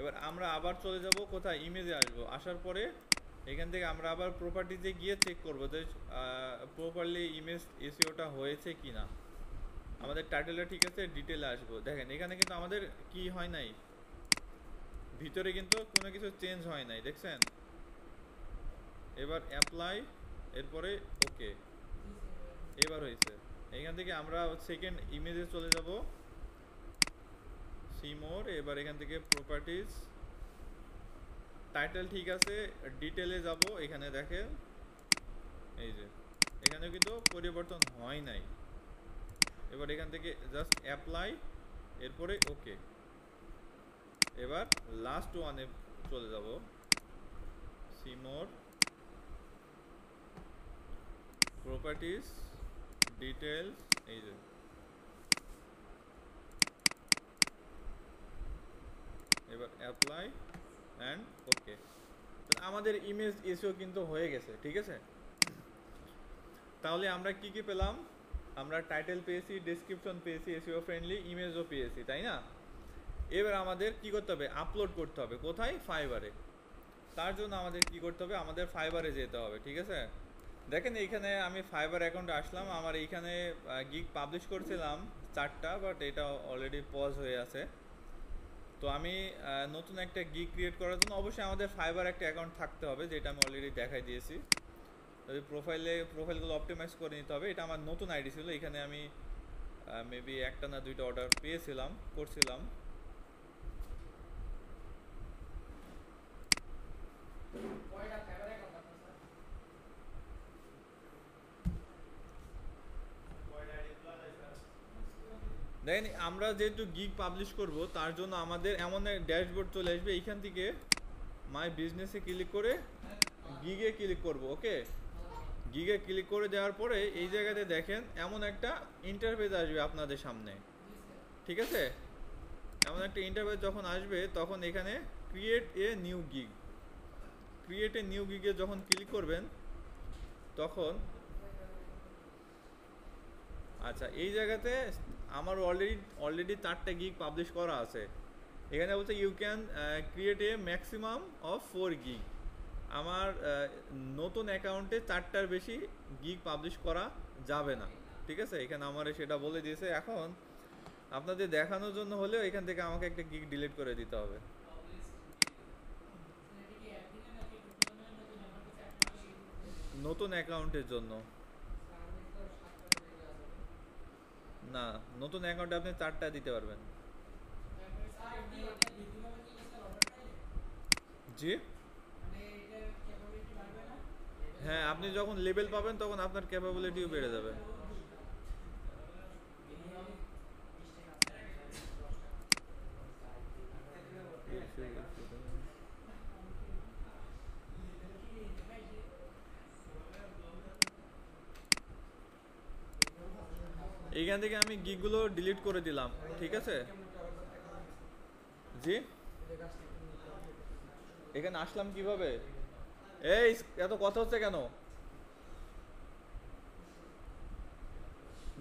এবার আমরা আবার চলে যাব কোথায়, ইমেজে আসবো, আসার পরে এখান থেকে আমরা আবার প্রপার্টিতে গিয়ে চেক করবো যে প্রপারলি ইমেজ এসইওটা হয়েছে কি না। আমাদের টাইটেলটা ঠিক আছে, ডিটেলে আসবো। দেখেন এখানে কিন্তু আমাদের কি হয় নাই, ভিতরে কিন্তু কোনো কিছু চেঞ্জ হয় নাই, দেখছেন। এবার অ্যাপ্লাই, এরপরে ওকে, এবার হয়েছে। এখান থেকে আমরা সেকেন্ড ইমেজে চলে যাব, সি মোর। এবার এখান থেকে প্রপার্টিজ, টাইটেল ঠিক আছে, ডিটেলে যাব। এখানে দেখেন এই যে এখানে কিন্তু পরিবর্তন হয় নাই। এবার এখান থেকে জাস্ট অ্যাপ্লাই, এরপরে ওকে। এবার লাস্ট ওয়ানে চলে যাব, সি মোর, প্রপার্টিজ, ডিটেলস, এই যে এবার অ্যাপ্লাই অ্যান্ড ওকে। আমাদের ইমেজ এসিও কিন্তু হয়ে গেছে, ঠিক আছে। তাহলে আমরা কি কি পেলাম, আমরা টাইটেল পেয়েছি, ডেসক্রিপশন পেয়েছি, এসইও ফ্রেন্ডলি, ইমেজও পেয়েছি, তাই না। এবার আমাদের কি করতে হবে, আপলোড করতে হবে কোথায়, ফাইবারে। তার জন্য আমাদের কি করতে হবে, আমাদের ফাইবারে যেতে হবে, ঠিক আছে। দেখেন এইখানে আমি ফাইবার অ্যাকাউন্টে আসলাম, আমার এইখানে গিগ পাবলিশ করছিলাম 4টা, বাট এটা অলরেডি পজ হয়ে আছে। তো আমি নতুন একটা গিগ ক্রিয়েট করার জন্য অবশ্যই আমাদের ফাইবার একটা অ্যাকাউন্ট থাকতে হবে, যেটা আমি অলরেডি দেখাই দিয়েছি। প্রোফাইলগুলো অপটিমাইজ করে নিতে হবে। এটা আমার নতুন আইডি ছিল, এখানে আমি মেবি একটা না দুইটা অর্ডার করছিলাম। দেখেন আমরা যেহেতু গিগ পাবলিশ করব, তার জন্য আমাদের এমন ড্যাশবোর্ড চলে আসবে, এইখান থেকে মাই বিজনেসে ক্লিক করে গিগে ক্লিক করব। ওকে, গিগে ক্লিক করে দেওয়ার পরে এই জায়গাতে দেখেন এমন একটা ইন্টারফেস আসবে আপনাদের সামনে, ঠিক আছে। এমন একটা ইন্টারফেস যখন আসবে, তখন এখানে ক্রিয়েট এ নিউ গিগে যখন ক্লিক করবেন, তখন আচ্ছা এই জায়গাতে আমার অলরেডি 4টা গিগ পাবলিশ করা আছে। এখানে বলছে you can create a maximum of 4 gig. আমার নতুন অ্যাকাউন্টে 4টার বেশি গিগ পাবলিশ করা যাবে না, ঠিক আছে। এখানে আমার সেটা বলে দিয়েছে। এখন আপনাদের দেখানোর জন্য হলেও এখান থেকে আমাকে একটা গিগ ডিলিট করে দিতে হবে। নতুন অ্যাকাউন্টের জন্য না, নতুন অ্যাকাউন্টে আপনি 4টা দিতে পারবেন। জি হ্যাঁ, আপনি যখন লেভেল পাবেন তখন আপনার ক্যাপাবিলিটিও বেড়ে যাবে। এইখান থেকে আমি গিগগুলো ডিলিট করে দিলাম, ঠিক আছে। জি এখানে আসলাম কিভাবে, এই এত কথা হচ্ছে কেন।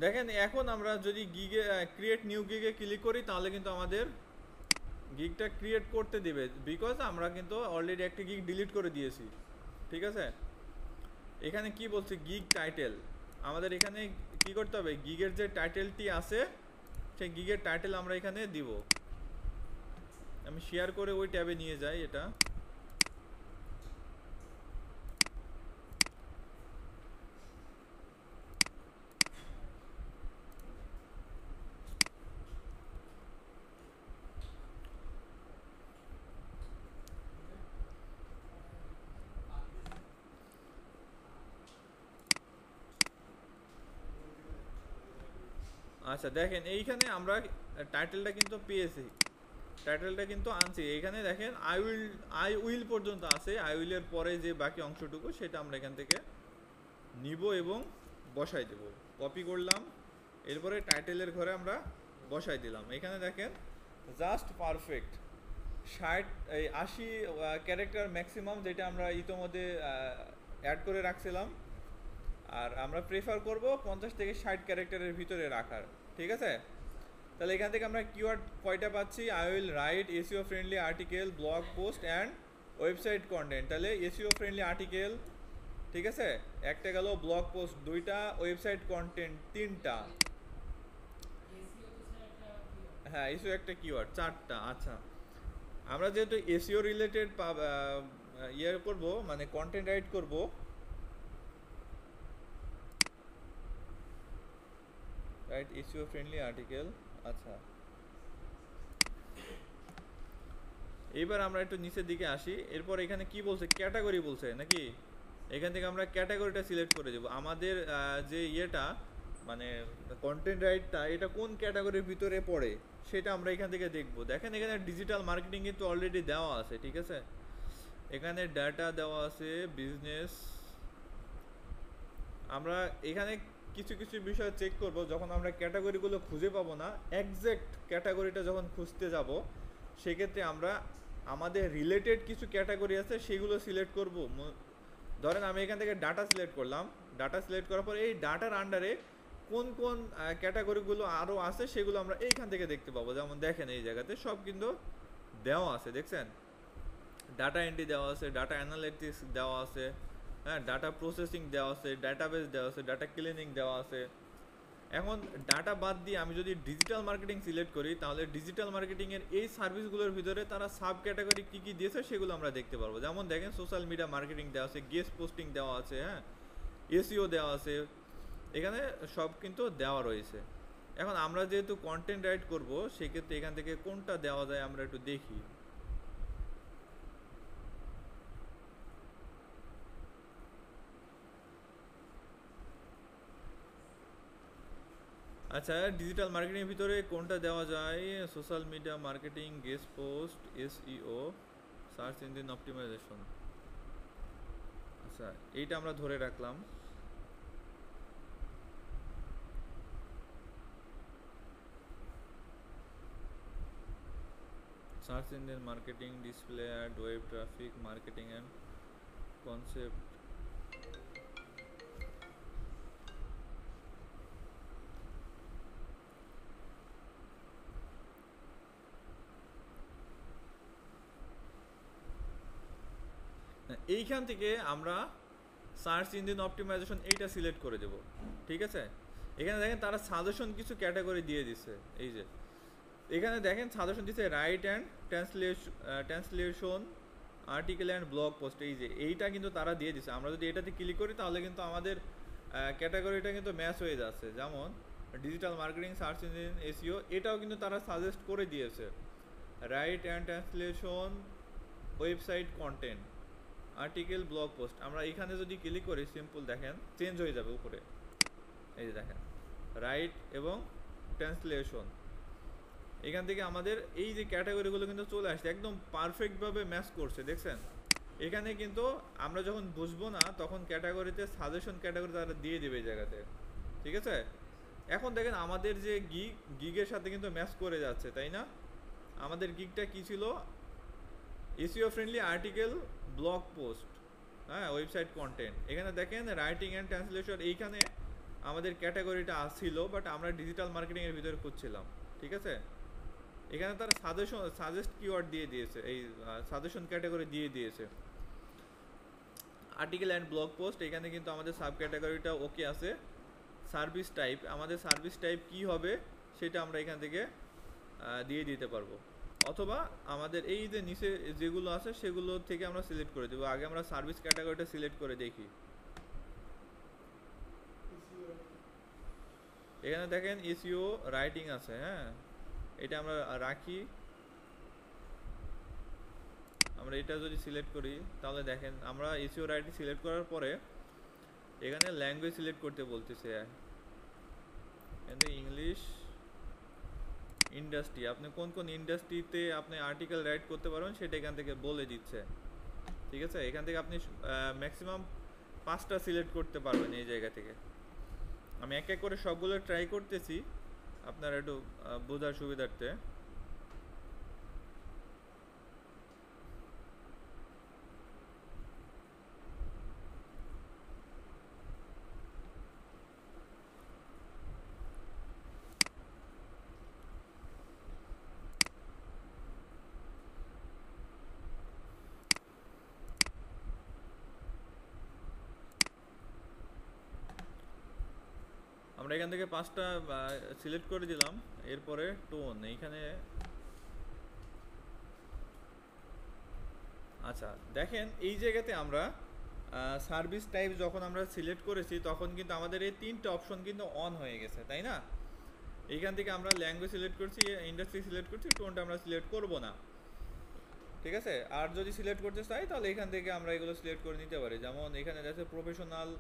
দেখেন এখন আমরা যদি গিগে ক্রিয়েট নিউ গিগে ক্লিক করি, তাহলে কিন্তু আমাদের গিগটা ক্রিয়েট করতে দিবে, বিকজ আমরা কিন্তু অলরেডি একটা গিগ ডিলিট করে দিয়েছি, ঠিক আছে। এখানে কি বলছে, গিগ টাইটেল। আমাদের এখানে কি করতে হবে, গিগের যে টাইটেলটি আছে সেই গিগের টাইটেল আমরা এখানে দিব। আমি শেয়ার করে ওই ট্যাবে নিয়ে যাই এটা। আচ্ছা দেখেন এইখানে আমরা টাইটেলটা কিন্তু পেয়েছি, টাইটেলটা কিন্তু আনছি। এইখানে দেখেন আই উইল পর্যন্ত আছে, আই উইলের পরে যে বাকি অংশটুকু সেটা আমরা এখান থেকে নিব এবং বসাই দেব। কপি করলাম, এরপরে টাইটেলের ঘরে আমরা বসাই দিলাম। এখানে দেখেন জাস্ট পারফেক্ট 80 ক্যারেক্টার ম্যাক্সিমাম, যেটা আমরা ইতোমধ্যে অ্যাড করে রাখছিলাম। আর আমরা প্রেফার করব 50 থেকে 60 ক্যারেক্টারের ভিতরে রাখার, ঠিক আছে। তাহলে এখান থেকে আমরা কিওয়ার্ড কয়টা পাচ্ছি? I will write SEO friendly article, blog post and website content. তাহলে এসইও ফ্রেন্ডলি আর্টিকেল, ঠিক আছে, একটা গেল, ব্লগ পোস্ট দুইটা, ওয়েবসাইট কন্টেন্ট তিনটা। হ্যাঁ, এসইও একটা কিওয়ার্ড, চারটা। আচ্ছা, আমরা যেহেতু এসইও রিলেটেড ইয়ে করব, মানে কন্টেন্ট রাইট করব, রাইট এসইও ফ্রেন্ডলি আর্টিকেল। আচ্ছা, এইবার আমরা একটু নিচের দিকে আসি। এরপর এখানে কি বলছে? ক্যাটাগরি বলছে নাকি? এখান থেকে আমরা ক্যাটাগরিটা সিলেক্ট করে দেবো। আমাদের যে ইয়েটা, মানে কন্টেন্ট রাইটটা, এটা কোন ক্যাটাগরির ভিতরে পড়ে সেটা আমরা এখান থেকে দেখব। দেখেন এখানে ডিজিটাল মার্কেটিং কিন্তু অলরেডি দেওয়া আছে, ঠিক আছে, এখানে ডাটা দেওয়া আছে, বিজনেস। আমরা এখানে কিছু কিছু বিষয় চেক করব যখন আমরা ক্যাটাগরিগুলো খুঁজে পাবো না, এক্স্যাক্ট ক্যাটাগরিটা যখন খুঁজতে যাব, সেক্ষেত্রে আমরা আমাদের রিলেটেড কিছু ক্যাটাগরি আছে সেগুলো সিলেক্ট করব। ধরেন আমি এখান থেকে ডাটা সিলেক্ট করলাম, ডাটা সিলেক্ট করার পর এই ডাটার আন্ডারে কোন কোন ক্যাটাগরিগুলো আরও আছে সেগুলো আমরা এইখান থেকে দেখতে পাবো। যেমন দেখেন এই জায়গাতে সব কিন্তু দেওয়া আছে, দেখছেন, ডাটা এন্ট্রি দেওয়া আছে, ডাটা অ্যানালিটিক্স দেওয়া আছে, হ্যাঁ, ডাটা প্রসেসিং দেওয়া আছে, ডাটাবেস দেওয়া আছে, ডাটা ক্লিনিং দেওয়া আছে। এখন ডাটা বাদ দিয়ে আমি যদি ডিজিটাল মার্কেটিং সিলেক্ট করি, তাহলে ডিজিটাল মার্কেটিংয়ের এই সার্ভিসগুলোর ভিতরে তারা সাব ক্যাটাগরি কী কী দিয়েছে সেগুলো আমরা দেখতে পারবো। যেমন দেখেন সোশ্যাল মিডিয়া মার্কেটিং দেওয়া আছে, গেস্ট পোস্টিং দেওয়া আছে, হ্যাঁ, এসইও দেওয়া আছে, এখানে সব কিন্তু দেওয়া রয়েছে। এখন আমরা যেহেতু কন্টেন্ট রাইট করবো, সেক্ষেত্রে এখান থেকে কোনটা দেওয়া যায় আমরা একটু দেখি। আচ্ছা, ডিজিটাল মার্কেটিংয়ের ভিতরে কোনটা দেওয়া যায়? Social media marketing, guest post, SEO, search engine optimization. আচ্ছা, এইটা আমরা ধরে রাখলাম। Search engine marketing, display ad, web traffic marketing and concept. এইখান থেকে আমরা সার্চ ইঞ্জিন অপটিমাইজেশন এইটা সিলেক্ট করে দেব, ঠিক আছে। এখানে দেখেন তারা সাজেশন কিছু ক্যাটাগরি দিয়ে দিচ্ছে। এই যে এখানে দেখেন সাজেশন দিচ্ছে right and translation article and blog post. এই যে এইটা কিন্তু তারা দিয়ে দিচ্ছে। আমরা যদি এটাতে ক্লিক করি তাহলে কিন্তু আমাদের ক্যাটাগরিটা কিন্তু ম্যাচ হয়ে যাচ্ছে। যেমন digital marketing, search engine, SEO, এটাও কিন্তু তারা সাজেস্ট করে দিয়েছে। Right and translation, website content, article, blog post. আমরা এখানে যদি ক্লিক করি, সিম্পল দেখেন চেঞ্জ হয়ে যাবে উপরে। এই যে দেখেন রাইট এবং ট্রান্সলেশন, এখান থেকে আমাদের এই যে ক্যাটাগরিগুলো কিন্তু চলে আসছে, একদম পারফেক্টভাবে ম্যাচ করছে, দেখছেন। এখানে কিন্তু আমরা যখন বুঝবো না তখন ক্যাটাগরিতে সাজেশন ক্যাটাগরি তারা দিয়ে দেবে এই জায়গাতে, ঠিক আছে। এখন দেখেন আমাদের যে গিগের সাথে কিন্তু ম্যাচ করে যাচ্ছে, তাই না? আমাদের গিগটা কি ছিল? SEO friendly article, blog post, হ্যাঁ, ওয়েবসাইট কন্টেন্ট। এখানে দেখেন রাইটিং অ্যান্ড ট্রান্সলেশন, এইখানে আমাদের ক্যাটাগরিটা আসছিল, বাট আমরা ডিজিটাল মার্কেটিংয়ের ভিতরে খুঁজছিলাম, ঠিক আছে। এখানে তারা সাজেস্ট কিওয়ার্ড দিয়ে দিয়েছে, এই সাজেশন ক্যাটাগরি দিয়ে দিয়েছে। আর্টিকেল অ্যান্ড ব্লগ পোস্ট, এখানে কিন্তু আমাদের সাব ক্যাটাগরিটা ওকে আছে। সার্ভিস টাইপ, আমাদের সার্ভিস টাইপ কি হবে সেটা আমরা এখান থেকে দিয়ে দিতে পারবো, অথবা আমাদের এই যে নিচে যেগুলো আছে সেগুলো থেকে আমরা সিলেক্ট করে দেবো। আগে আমরা সার্ভিস ক্যাটাগরিটা সিলেক্ট করে দেখি। এখানে দেখেন এসইও রাইটিং আছে, হ্যাঁ, এটা আমরা রাখি। আমরা এটা যদি সিলেক্ট করি তাহলে দেখেন আমরা এসইও রাইটিং সিলেক্ট করার পরে এখানে ল্যাঙ্গুয়েজ সিলেক্ট করতে বলতেছে। এখানে ইংলিশ, ইন্ডাস্ট্রি, আপনি কোন কোন ইন্ডাস্ট্রিতে আপনি আর্টিকেল রাইট করতে পারবেন সেটা এখান থেকে বলে দিচ্ছে, ঠিক আছে। এখান থেকে আপনি ম্যাক্সিমাম 5টা সিলেক্ট করতে পারবেন এই জায়গা থেকে। আমি এক এক করে সবগুলো ট্রাই করতেছি আপনার একটু বোঝার সুবিধার্থে। আমরা এখান থেকে 5টা সিলেক্ট করে দিলাম। এরপরে টোন এইখানে, আচ্ছা দেখেন এই জায়গাতে আমরা সার্ভিস টাইপ যখন আমরা সিলেক্ট করেছি তখন কিন্তু আমাদের এই 3টে অপশন কিন্তু অন হয়ে গেছে, তাই না? এইখান থেকে আমরা ল্যাঙ্গুয়েজ সিলেক্ট করছি, ইন্ডাস্ট্রি সিলেক্ট করছি, টোনটা আমরা সিলেক্ট করব না, ঠিক আছে? আর যদি সিলেক্ট করতে চাই তাহলে এখান থেকে আমরা এগুলো সিলেক্ট করে নিতে পারি। যেমন এখানে আছে প্রফেশনাল,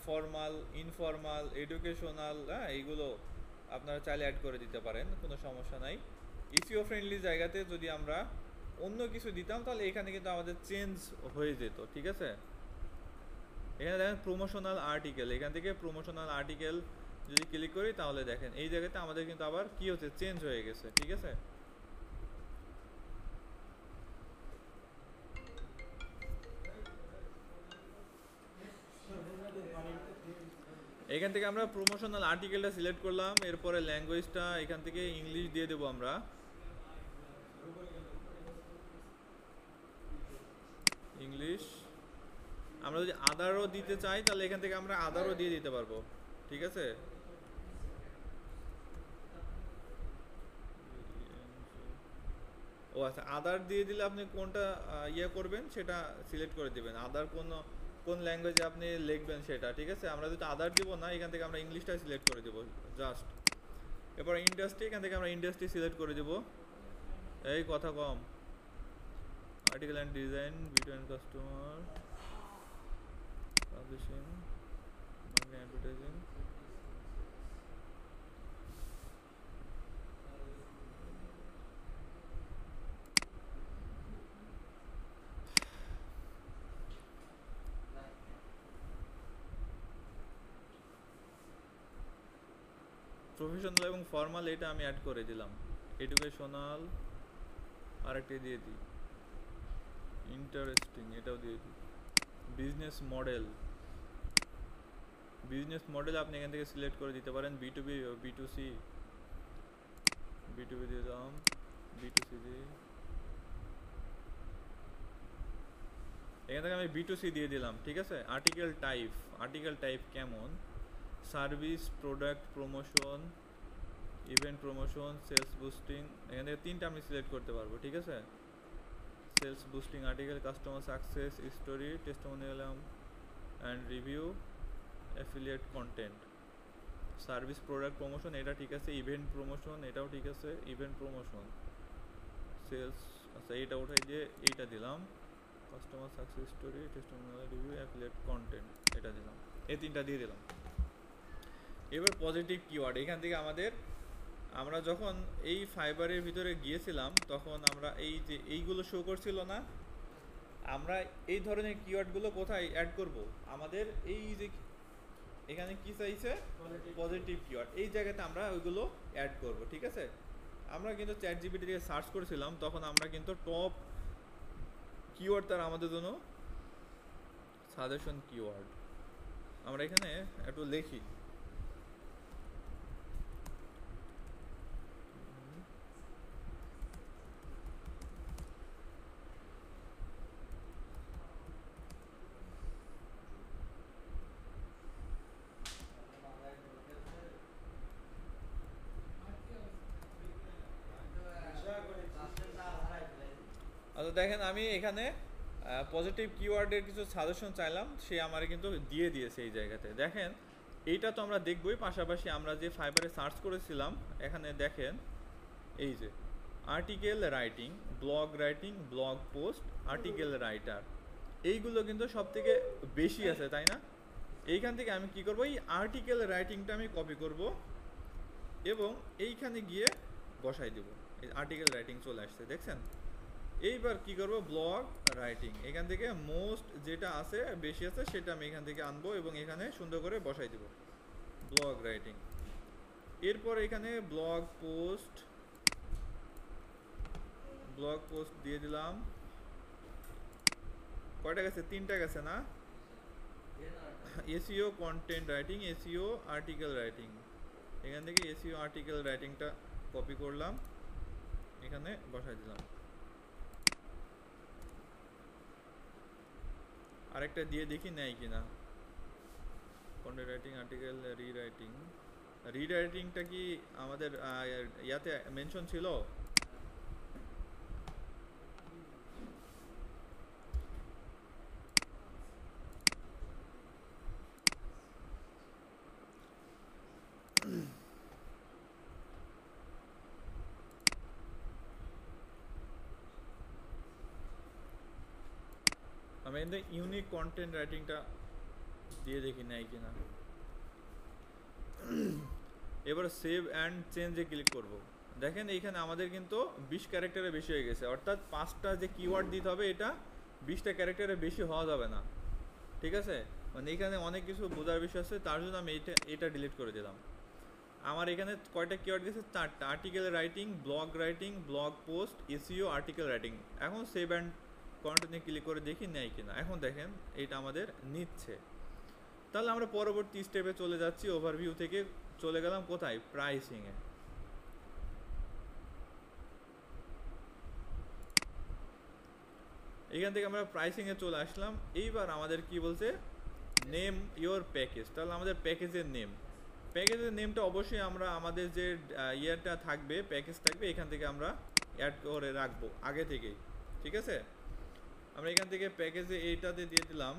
ফর্মাল, ইনফর্মাল, এডুকেশনাল, হ্যাঁ এইগুলো আপনারা চাইলে অ্যাড করে দিতে পারেন, কোনো সমস্যা নাই। ইসিও ফ্রেন্ডলি জায়গাতে যদি আমরা অন্য কিছু দিতাম তাহলে এখানে কিন্তু আমাদের চেঞ্জ হয়ে যেত, ঠিক আছে? এখানে দেখেন প্রমোশনাল আর্টিকেল, এখান থেকে প্রমোশনাল আর্টিকেল যদি ক্লিক করি তাহলে দেখেন এই জায়গাতে আমাদের কিন্তু আবার কি হচ্ছে, চেঞ্জ হয়ে গেছে, ঠিক আছে? এখান থেকে আমরা প্রমোশনাল আর্টিকেলটা সিলেক্ট করলাম, এরপরে ল্যাঙ্গুয়েজটা এখান থেকে ইংলিশ দিয়ে দেবো আমরা, ইংলিশ। আমরা যদি আদারও দিতে চাই তাহলে এখান থেকে আমরা আদারও দিয়ে দিতে পারবো, ঠিক আছে? ও আচ্ছা, আদার দিয়ে দিলে আপনি কোনটা ইয়ে করবেন সেটা সিলেক্ট করে দিবেন, আদার কোন ল্যাঙ্গুয়েজে আপনি লিখবেন সেটা, ঠিক আছে? আমরা যদি আদার দিব না, এখান থেকে আমরা ইংলিশটা সিলেক্ট করে দেবো জাস্ট। এরপর ইন্ডাস্ট্রি, এখান থেকে আমরা ইন্ডাস্ট্রি সিলেক্ট করে দেবো। এই কথা কম, article and design, video and customer, publishing, marketing, advertising. Professional এবং ফর্মাল এটা আমি অ্যাড করে দিলাম। এডুকেশনাল আরেকটা দিয়ে দিই, ইন্টারেস্টিং এটাও দিয়ে দিই। বিজনেস মডেল, বিজনেস মডেল আপনি এখান থেকে সিলেক্ট করে দিতে পারেন, B2B, B2C, B2B দিয়ে দিলাম, B2C দিই, এখান থেকে আমি B2C দিয়ে দিলাম, ঠিক আছে? আর্টিকেল টাইপ, আর্টিকেল টাইপ কেমন, service, product, promotion, event promotion, sales boosting, এখান থেকে 3টা আমি সিলেক্ট করতে পারবো, ঠিক আছে? Sales boosting article, customer success story, testimonial and review, affiliate content, service, product, promotion এটা ঠিক আছে, ইভেন্ট প্রমোশন এটাও ঠিক আছে, ইভেন্ট প্রমোশন, সেলস, আচ্ছা এইটা উঠাই দিয়ে এইটা দিলাম, customer success story, testimonial review, affiliate content এটা দিলাম, এই 3টা দিয়ে দিলাম। এবার পজিটিভ কিওয়ার্ড, এখান থেকে আমরা যখন এই ফাইবারের ভিতরে গিয়েছিলাম তখন আমরা এই যে এইগুলো শো করছিল না, আমরা এই ধরনের কিওয়ার্ডগুলো কোথায় অ্যাড করব? আমাদের এই যে এখানে কি চাইছে, পজিটিভ কিওয়ার্ড, এই জায়গাতে আমরা ওইগুলো অ্যাড করব, ঠিক আছে? আমরা কিন্তু চ্যাটজিপিটি দিয়ে সার্চ করেছিলাম, তখন আমরা কিন্তু টপ কিওয়ার্ড তারা আমাদের জন্য সাজেশন কিওয়ার্ড, আমরা এখানে একটু লিখি, আচ্ছা দেখেন আমি এখানে পজিটিভ কিওয়ার্ডের কিছু সাজেশন চাইলাম, সে আমার কিন্তু দিয়ে দিয়েছে এই জায়গাতে। দেখেন এইটা তো আমরা দেখবই, পাশাপাশি আমরা যে ফাইবারে সার্চ করেছিলাম এখানে দেখেন এই যে article writing, blog post, article writer, এইগুলো কিন্তু সব থেকে বেশি আছে, তাই না? এইখান থেকে আমি কি করব, এই আর্টিকেল রাইটিংটা আমি কপি করব এবং এইখানে গিয়ে বসাই দেব, এই আর্টিকেল রাইটিং চলে আসছে, দেখছেন? এইবার কি করব, ব্লগ রাইটিং, এখান থেকে মোস্ট যেটা আছে বেশি আছে সেটা আমি এখান থেকে আনবো এবং এখানে সুন্দর করে বসাই দেব, ব্লগ রাইটিং। এরপর এখানে ব্লগ পোস্ট দিয়ে দিলাম, কয়টা গেছে? 3টা গেছে না? SEO content writing, SEO article writing, এখান থেকে এসইও আর্টিকেল রাইটিংটা কপি করলাম, এখানে বসাই দিলাম। আরেকটা দিয়ে দেখি নেয় কিনা, কন্টেন্ট রাইটিং, আর্টিকেল রিরাইটিং, রিরাইটিংটা কি আমাদের ইয়াতে মেনশন ছিল? আমি কিন্তু ইউনিক কন্টেন্ট রাইটিংটা দিয়ে দেখি নাই কিনা। এবার সেভ অ্যান্ড চেঞ্জে ক্লিক করব। দেখেন এইখানে আমাদের কিন্তু 20 ক্যারেক্টারের বেশি হয়ে গেছে, অর্থাৎ 5টা যে কিওয়ার্ড দিতে হবে এটা 20টা ক্যারেক্টারের বেশি হওয়া যাবে না, ঠিক আছে? মানে এখানে অনেক কিছু বোঝার বিষয় আছে, তার জন্য আমি এটা ডিলিট করে দিলাম। আমার এখানে কয়টা কিওয়ার্ড গেছে? 4টা। Article writing, blog post, SEO, article writing. এখন সেভ অ্যান্ড কন্টেন্টে ক্লিক করে দেখি নেয় কিনা। এখন দেখেন এটা আমাদের নিচ্ছে। তাহলে আমরা পরবর্তী স্টেপে চলে যাচ্ছি। ওভারভিউ থেকে চলে গেলাম কোথায়? প্রাইসিংয়ে। এখান থেকে আমরা প্রাইসিংয়ে চলে আসলাম। এইবার আমাদের কি বলছে? Name your package. তাহলে আমাদের প্যাকেজের নেমটা অবশ্যই আমরা আমাদের যে ইয়ারটা থাকবে, প্যাকেজ থাকবে, এখান থেকে আমরা অ্যাড করে রাখবো আগে থেকেই, ঠিক আছে? আমরা এখান থেকে প্যাকেজে এইটাতে দিয়ে দিলাম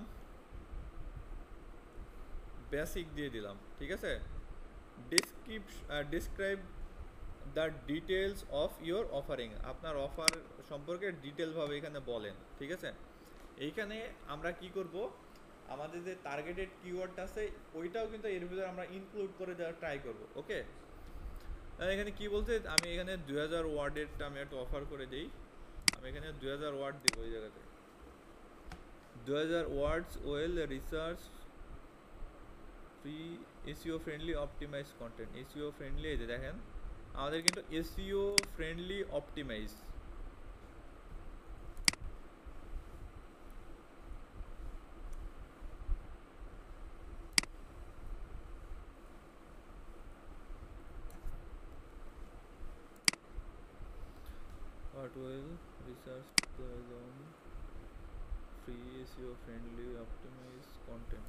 বেসিক দিয়ে দিলাম, ঠিক আছে? Describe the details of your offering. আপনার অফার সম্পর্কে ডিটেলভাবে এখানে বলেন, ঠিক আছে? এইখানে আমরা কি করব, আমাদের যে টার্গেটেড কিওয়ার্ড আছে ওইটাও কিন্তু এর ভিতরে আমরা ইনক্লুড করে দেওয়ার ট্রাই করব। ওকে, এখানে কি বলতে, আমি এখানে 2000 ওয়ার্ডেরটা আমি একটা অফার করে দিই। আমি এখানে 2000 ওয়ার্ড দিব ওই জায়গাতে। 2000 words well research free SEO friendly optimize content. SEO friendly, এই যে দেখেন আমাদের কিন্তু SEO friendly optimize. What will research on free SEO friendly optimized content?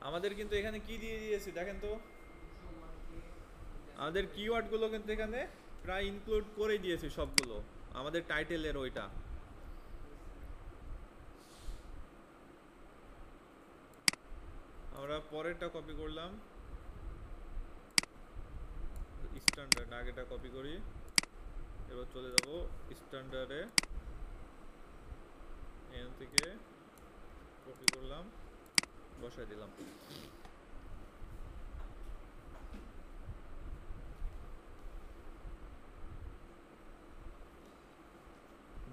আমাদের কিন্তু এখানে কি দিয়ে দিয়েছি দেখেন তো, আমাদের কিওয়ার্ডগুলো কিন্তু এখানে প্রায় ইনক্লুড করে দিয়েছি সবগুলো আমাদের টাইটেলের ওইটা। আমরা পরেরটা কপি করলাম, স্ট্যান্ডার্ড আগেটা কপি করি। এবার চলে যাব স্ট্যান্ডার্ডে, এখান থেকে কপি করলাম, বসাই দিলাম।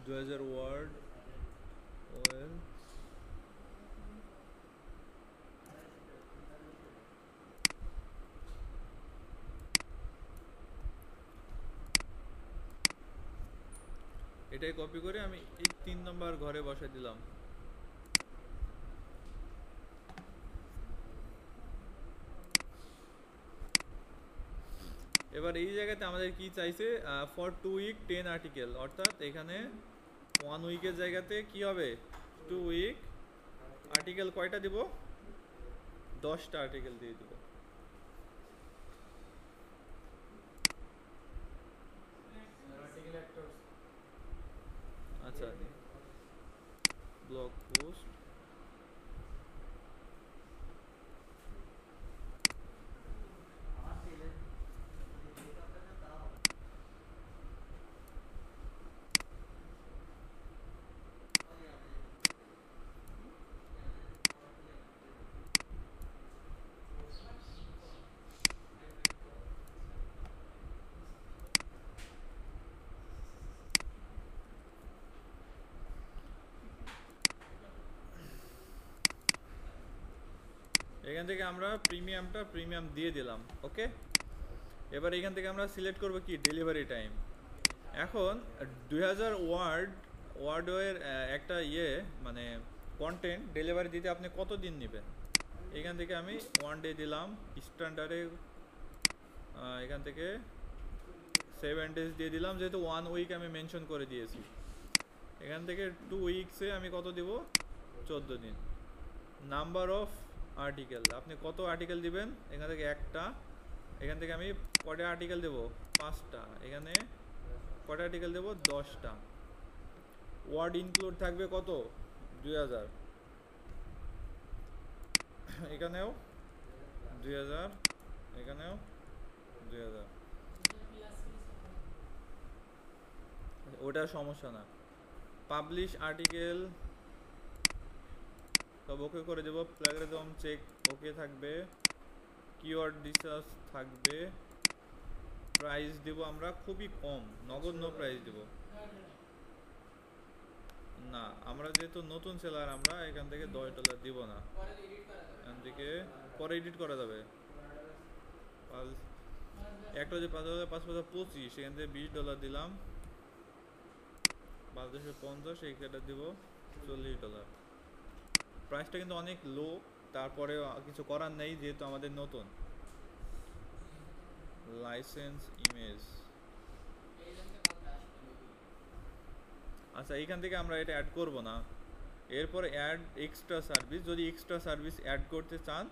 2000 ওয়ার্ড ওয়েল এটাই কপি করে আমি এই 3 নম্বর ঘরে বসাই দিলাম। এবার এই জায়গাতে আমাদের কি চাইছে, ফর 2 উইক 10 আর্টিকেল, অর্থাৎ এখানে 1 উইকের জায়গাতে কি হবে 2 উইক আর্টিকেল কয়টা দিব? 10টা আর্টিকেল দিয়ে দিব। আচ্ছা, ব্লগ পোস্ট, এখান থেকে আমরা প্রিমিয়াম দিয়ে দিলাম। ওকে, এবার এখান থেকে আমরা সিলেক্ট করব কি ডেলিভারি টাইম। এখন 2000 ওয়ার্ডের একটা মানে কন্টেন্ট ডেলিভারি দিতে আপনি কত দিন নেবেন, এখান থেকে আমি 1 ডে দিলাম। স্ট্যান্ডার্ডে এখান থেকে 7 ডেজ দিয়ে দিলাম, যেহেতু 1 উইক আমি মেনশন করে দিয়েছি। এখান থেকে 2 উইকসে আমি কত দিব, 14 দিন। নাম্বার অফ আর্টিকেল, আপনি কত আর্টিকেল দিবেন, এখান থেকে একটা। এখান থেকে আমি কটা আর্টিকেল দেবো, 5টা। এখানে কটা আর্টিকেল দেবো, 10টা। ওয়ার্ড ইনক্লুড থাকবে কত, 2000। এখানেও 2000, এখানেও 2000। ওটা সমস্যা না। পাবলিশ আর্টিকেল সব ওকে করে দেবো। প্লাগরিজম চেক ওকে থাকবে। কিওয়ার্ড রিসার্চ থাকবে। প্রাইস দেব আমরা খুবই কম, নগণ্য প্রাইস দেব না। আমরা যেহেতু নতুন সেলার, আমরা এখান থেকে $10 দিব না। এখান থেকে পরে এডিট করা যাবে। একটা যে 5,000 5,525, এখান থেকে $20 দিলাম। 5,250, এইটা দিব $40। প্রাইসটা কিন্তু অনেক লো, তারপরে কিছু করার নেই যেহেতু আমাদের নতুন। লাইসেন্স ইমেজ, আচ্ছা এইখান থেকে আমরা এটা অ্যাড করব না। এরপরে অ্যাড এক্সট্রা সার্ভিস, যদি এক্সট্রা সার্ভিস অ্যাড করতে চান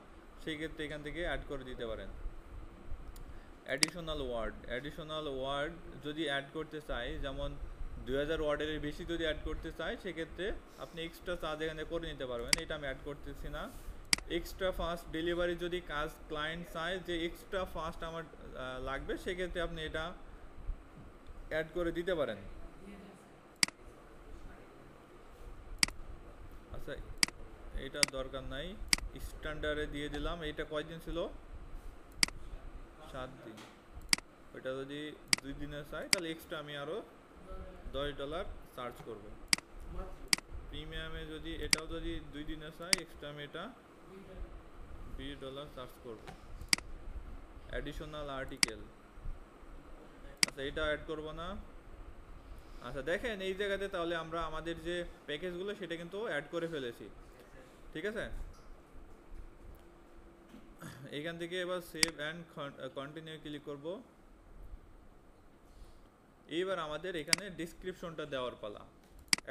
সেই ক্ষেত্রে এখান থেকে অ্যাড করে দিতে পারেন। অ্যাডিশনাল ওয়ার্ড যদি অ্যাড করতে চাই, যেমন 2000 ওয়ার্ডের বেশি যদি অ্যাড করতে চাই, সেক্ষেত্রে আপনি এক্সট্রা চার্জ এখানে করে নিতে পারবেন। এটা আমি অ্যাড করতেছি না। এক্সট্রা ফাস্ট ডেলিভারি যদি কাজ ক্লায়েন্ট চায় যে এক্সট্রা ফাস্ট আমার লাগবে, সেক্ষেত্রে আপনি এটা অ্যাড করে দিতে পারেন। আচ্ছা এটা দরকার নাই, স্ট্যান্ডার্ডে দিয়ে দিলাম। এইটা কয়দিন ছিল, 7 দিন। ওইটা যদি 2 দিনে চাই তাহলে এক্সট্রা আমি আরও $10 চার্জ করব। প্রিমিয়ামে যদি এটাও যদি 2 দিনে চাই, এক্সট্রা আমি এটা $20 চার্জ করব। অ্যাডিশনাল আর্টিকেল, আচ্ছা এটা অ্যাড করব না। আচ্ছা দেখেন এই জায়গাতে তাহলে আমরা আমাদের যে প্যাকেজগুলো সেটা কিন্তু অ্যাড করে ফেলেছি, ঠিক আছে। এইখান থেকে এবার সেভ অ্যান্ড কন্টিনিউ ক্লিক করব। এইবার আমাদের এখানে ডেসক্রিপশনটা দেওয়ার পালা।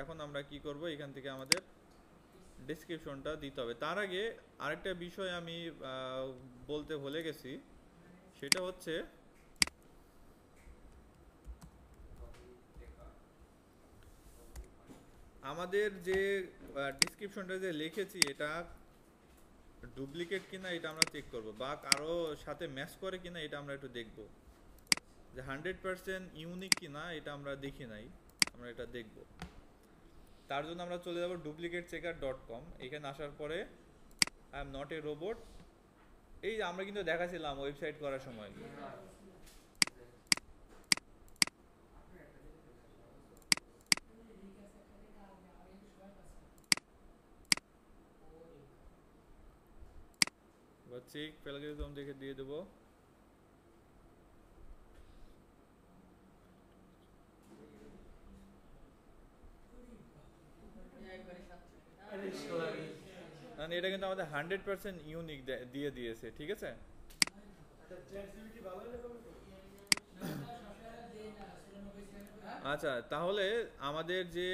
এখন আমরা কি করব, এখান থেকে আমাদের ডেসক্রিপশনটা দিতে হবে। তার আগে আরেকটা বিষয় আমি বলতে ভুলে গেছি, সেটা হচ্ছে আমাদের যে ডেসক্রিপশনটা যে লিখেছি এটা ডুপ্লিকেট কিনা এটা আমরা চেক করব, বা কারো সাথে ম্যাচ করে কিনা এটা আমরা একটু দেখব। যে 100% ইউনিক কিনা এটা আমরা দেখি নাই, আমরা এটা দেখব। তার জন্য আমরা চলে যাব duplicatchecker.com। এখানে আসার পরে I am not a robot, এই আমরা কিন্তু দেখাছিলাম ওয়েবসাইট করার সময়। চেক প্যারাগ্রাফ দেখে দিয়ে দেবো। এটা কিন্তু আমাদের 100% ইউনিক দিয়ে দিয়েছে, ঠিক আছে। আচ্ছা তাহলে আমাদের যে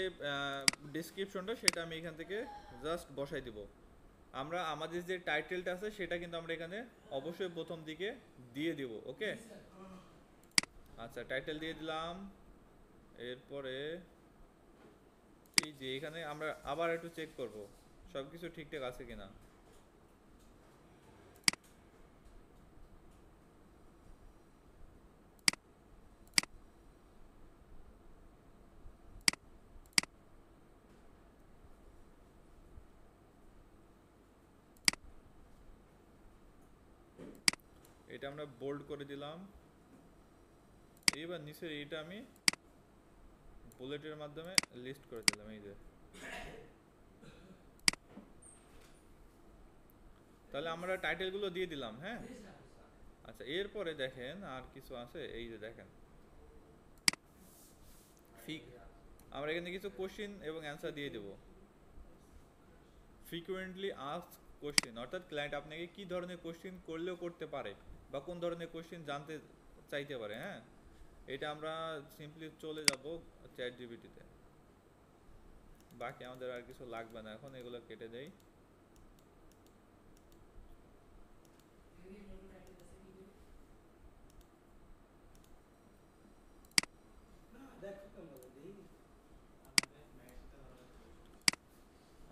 ডেসক্রিপশনটা সেটা আমি এখান থেকে জাস্ট বসাই দিব। আমরা আমাদের যে টাইটেলটা আছে সেটা কিন্তু আমরা এখানে অবশ্যই প্রথম দিকে দিয়ে দিব, ওকে। আচ্ছা টাইটেল দিয়ে দিলাম। এরপরে এই যে এখানে আমরা আবার একটু চেক করব সব কিছু ঠিকঠাক আছে কিনা। এটা আমরা বোল্ড করে দিলাম। এইবার নিচের এইটা আমি বুলেটের মাধ্যমে লিস্ট করে দিলাম, এই যে। তাহলে আমরা টাইটেলগুলো দিয়ে দিলাম, হ্যাঁ। আচ্ছা এরপরে দেখেন আর কিছু আছে, এই যে দেখেন আমরা এখানে কিছু কোশ্চেন এবং অ্যান্সার দিয়ে দেব। ফ্রিকুয়েন্টলি আস্ক কোশ্চেন, অর্থাৎ ক্লায়েন্ট আপনাকে কি ধরনের কোশ্চেন করলেও করতে পারে বা কোন ধরনের কোশ্চেন জানতে চাইতে পারে। হ্যাঁ, এটা আমরা সিম্পলি চলে যাব চ্যাট জিপিটিতে। বাকি আমাদের আর কিছু লাগবে না এখন, এগুলো কেটে দেই।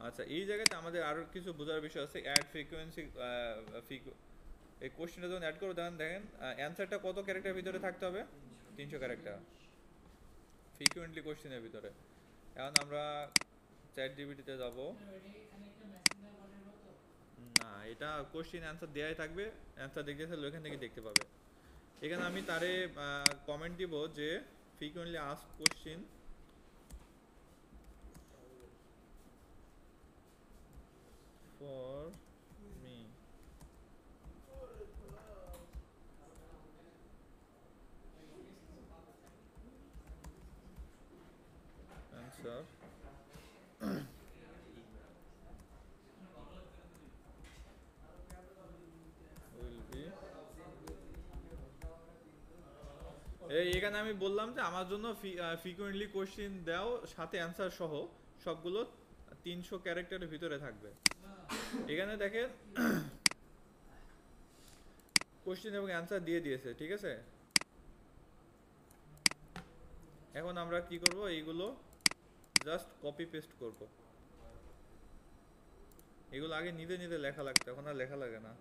আচ্ছা, এই জায়গাতে আমাদের আরও কিছু বোঝার বিষয় আছে। অ্যাড ফ্রিকোয়েন্সি, এই কোশ্চেনটা যখন অ্যাড করবো তখন দেখেন অ্যান্সারটা কত ক্যারেক্টার ভিতরে থাকতে হবে, 300 ক্যারেক্টার ফ্রিকুয়েন্টলি কোশ্চেনের ভিতরে। এখন আমরা চ্যাট জিপিটিতে যাব। না, এটা কোশ্চেন অ্যান্সার দেওয়াই থাকবে, অ্যান্সার দেখতে থাকলে ওইখান থেকে দেখতে পাবে। এখানে আমি তারে কমেন্ট দিব যে frequently ask question for me, answer will be. এখানে আমি বললাম যে আমার জন্য ফ্রিকুয়েন্টলি কোশ্চেন দাও, সাথে অ্যান্সার সহ সবগুলো 300 ক্যারেক্টারের ভিতরে থাকবে। এখানে দেখেন কোশ্চেন এবং অ্যান্সার দিয়ে দিয়েছে, ঠিক আছে। এখন আমরা কি করব, এইগুলো জাস্ট কপি পেস্ট করব। এগুলো আগে নিজে নিজে লেখা লাগতো, এখন আর লেখা লাগে না।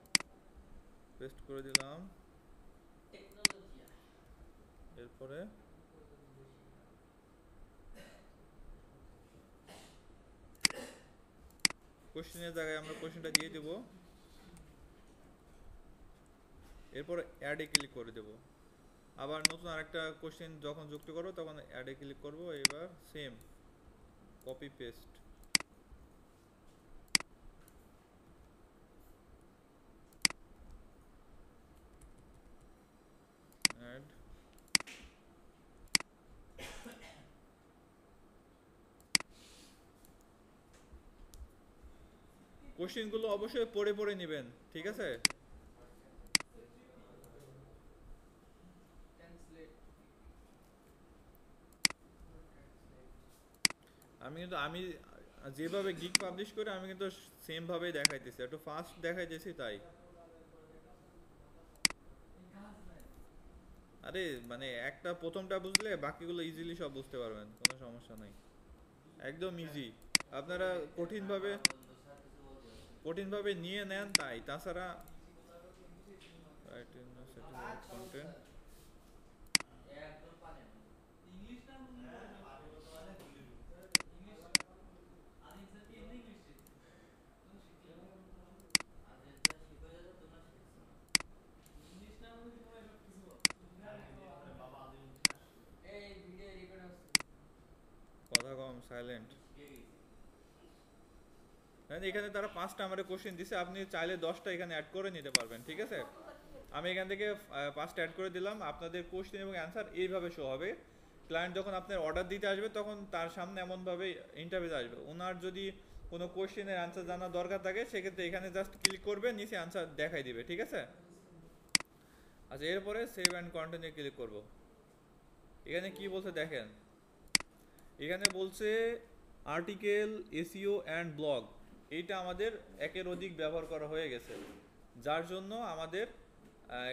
পেস্ট করে দিলাম। এরপরে কোশ্চেনের জায়গায় আমরা কোশ্চেনটা দিয়ে দেব, এরপর অ্যাডে ক্লিক করে দেব। আবার নতুন আরেকটা কোশ্চেন যখন যুক্ত করব তখন অ্যাডে ক্লিক করব। এবার সেম কপি পেস্ট, অ্যাড। কোশ্চেনগুলো অবশ্যই পড়ে পড়ে নেবেন, ঠিক আছে। আমি যেভাবে গিগ পাবলিশ করে আমি কিন্তু সেম ভাবেই দেখাইতেছি, একটু ফাস্ট দেখাইতেছি তাই। আরে মানে একটা প্রথমটা বুঝলে বাকিগুলো ইজিলি সব বুঝতে পারবেন, কোনো সমস্যা নাই, একদম ইজি। আপনারা কঠিনভাবে কঠিনভাবে নিয়ে নেন তাই, তাছাড়া কন্টেন্ট। কথা কম, সাইলেন্ট। এখানে তারা 5টা আমাদের কোশ্চেন দিছে, আপনি চাইলে 10টা এখানে অ্যাড করে নিতে পারবেন, ঠিক আছে। আমি এখান থেকে 5টা অ্যাড করে দিলাম। আপনাদের কোশ্চেন এবং অ্যান্সার এইভাবে শো হবে। ক্লায়েন্ট যখন আপনার অর্ডার দিতে আসবে তখন তার সামনে এমনভাবে ইন্টারভিউ আসবে। ওনার যদি কোনো কোশ্চেনের অ্যান্সার জানার দরকার থাকে সেক্ষেত্রে এখানে জাস্ট ক্লিক করবে, নিচে অ্যান্সার দেখাই দিবে, ঠিক আছে। আচ্ছা, এরপরে সেভ অ্যান্ড কন্টিনিউ ক্লিক করব। এখানে কি বলছে দেখেন, এখানে বলছে আর্টিকেল, এসইও অ্যান্ড ব্লগ। এইটা আমাদের একের অধিক ব্যবহার করা হয়ে গেছে, যার জন্য আমাদের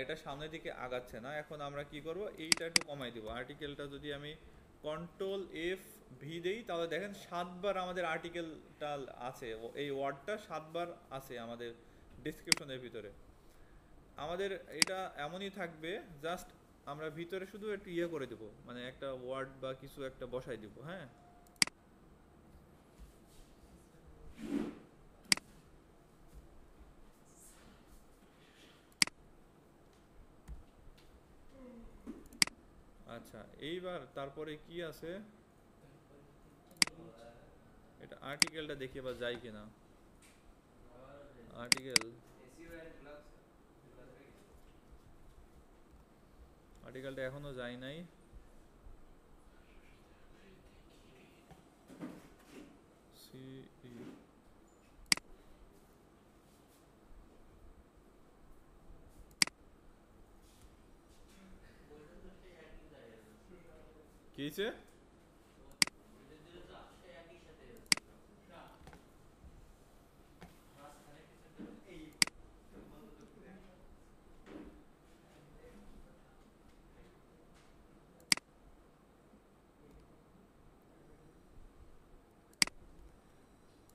এটা সামনের দিকে আগাচ্ছে না। এখন আমরা কি করব, এইটা একটু কমাই দিব। আর্টিকেলটা যদি আমি Ctrl+F+V দেই তাহলে দেখেন 7বার আমাদের আর্টিকেলটা আছে, এই ওয়ার্ডটা 7বার আছে আমাদের ডেসক্রিপশনের ভিতরে। আমাদের এটা এমনই থাকবে, জাস্ট আমরা ভিতরে শুধু একটু ইয়ে করে দেব, মানে একটা ওয়ার্ড বা কিছু একটা বসাই দিব। হ্যাঁ, আচ্ছা এইবার তারপরে কি আছে, এটা আর্টিকেলটা দেখি এবার যাই কিনা। আর্টিকেল আর্টিকেলটা এখনো যায় নাই। সি হয়েছে?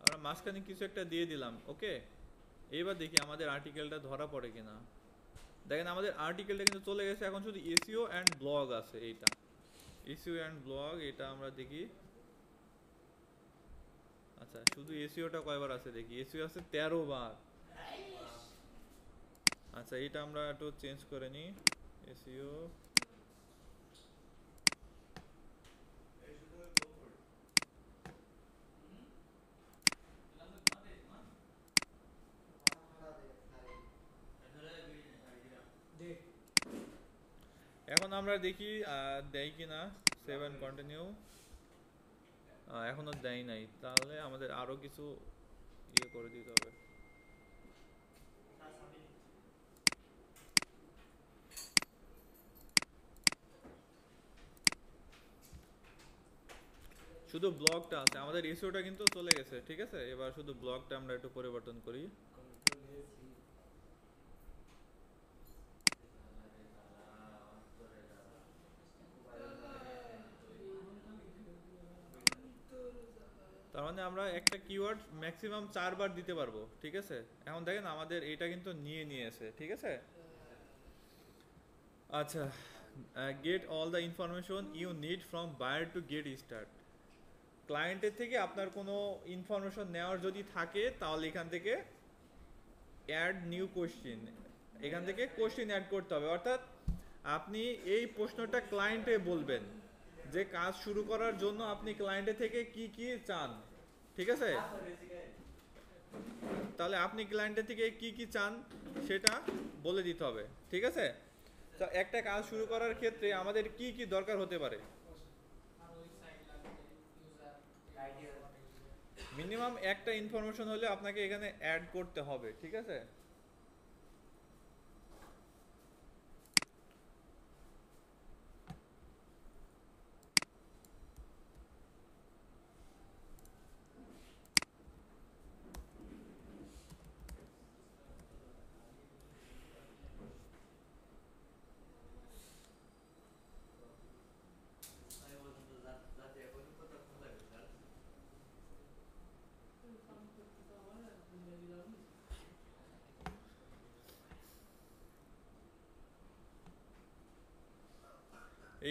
আমরা মাঝখানে কিছু একটা দিয়ে দিলাম, ওকে। এইবার দেখি আমাদের আর্টিকেলটা ধরা পড়ে কিনা। দেখেন আমাদের আর্টিকেলটা কিন্তু চলে গেছে, এখন শুধু এসইও অ্যান্ড ব্লগ আছে। এইটা এসইও অ্যান্ড ব্লগ, এটা আমরা দেখি। আচ্ছা, শুধু এসইওটা কয়বার আছে দেখি। এসইও আছে 13 বার। আচ্ছা, এটা আমরা একটু চেঞ্জ করে নিই। এসইও এখন আমরা দেখি দেয় কিনা। 7 কন্টিনিউ, এখনো দেয় নাই, তাহলে আমাদের আরো কিছু ইয়ে করে দিতে হবে। শুধু ব্লগটা আছে, আমাদের এসইওটা কিন্তু চলে গেছে, ঠিক আছে। এবার শুধু ব্লগটা আমরা একটু পরিবর্তন করি। তার মানে আমরা একটা কিওয়ার্ড ম্যাক্সিমাম 4 বার দিতে পারবো, ঠিক আছে। এখন দেখেন আমাদের এটা কিন্তু নিয়ে নিয়েছে, ঠিক আছে। আচ্ছা, get all the information you need from buyer to get start. ক্লায়েন্টের থেকে আপনার কোনো ইনফরমেশন নেওয়ার যদি থাকে, তাহলে এখান থেকে অ্যাড নিউ কোশ্চেন, এখান থেকে কোশ্চেন অ্যাড করতে হবে। অর্থাৎ আপনি এই প্রশ্নটা ক্লায়েন্টে বলবেন যে কাজ শুরু করার জন্য আপনি ক্লায়েন্টের থেকে কি কি চান, ঠিক আছে। তাহলে আপনি ক্লায়েন্টের থেকে কি কি চান সেটা বলে দিতে হবে, ঠিক আছে। তো একটা কাজ শুরু করার ক্ষেত্রে আমাদের কি কি দরকার হতে পারে, মিনিমাম একটা ইনফরমেশন হলে আপনাকে এখানে অ্যাড করতে হবে, ঠিক আছে।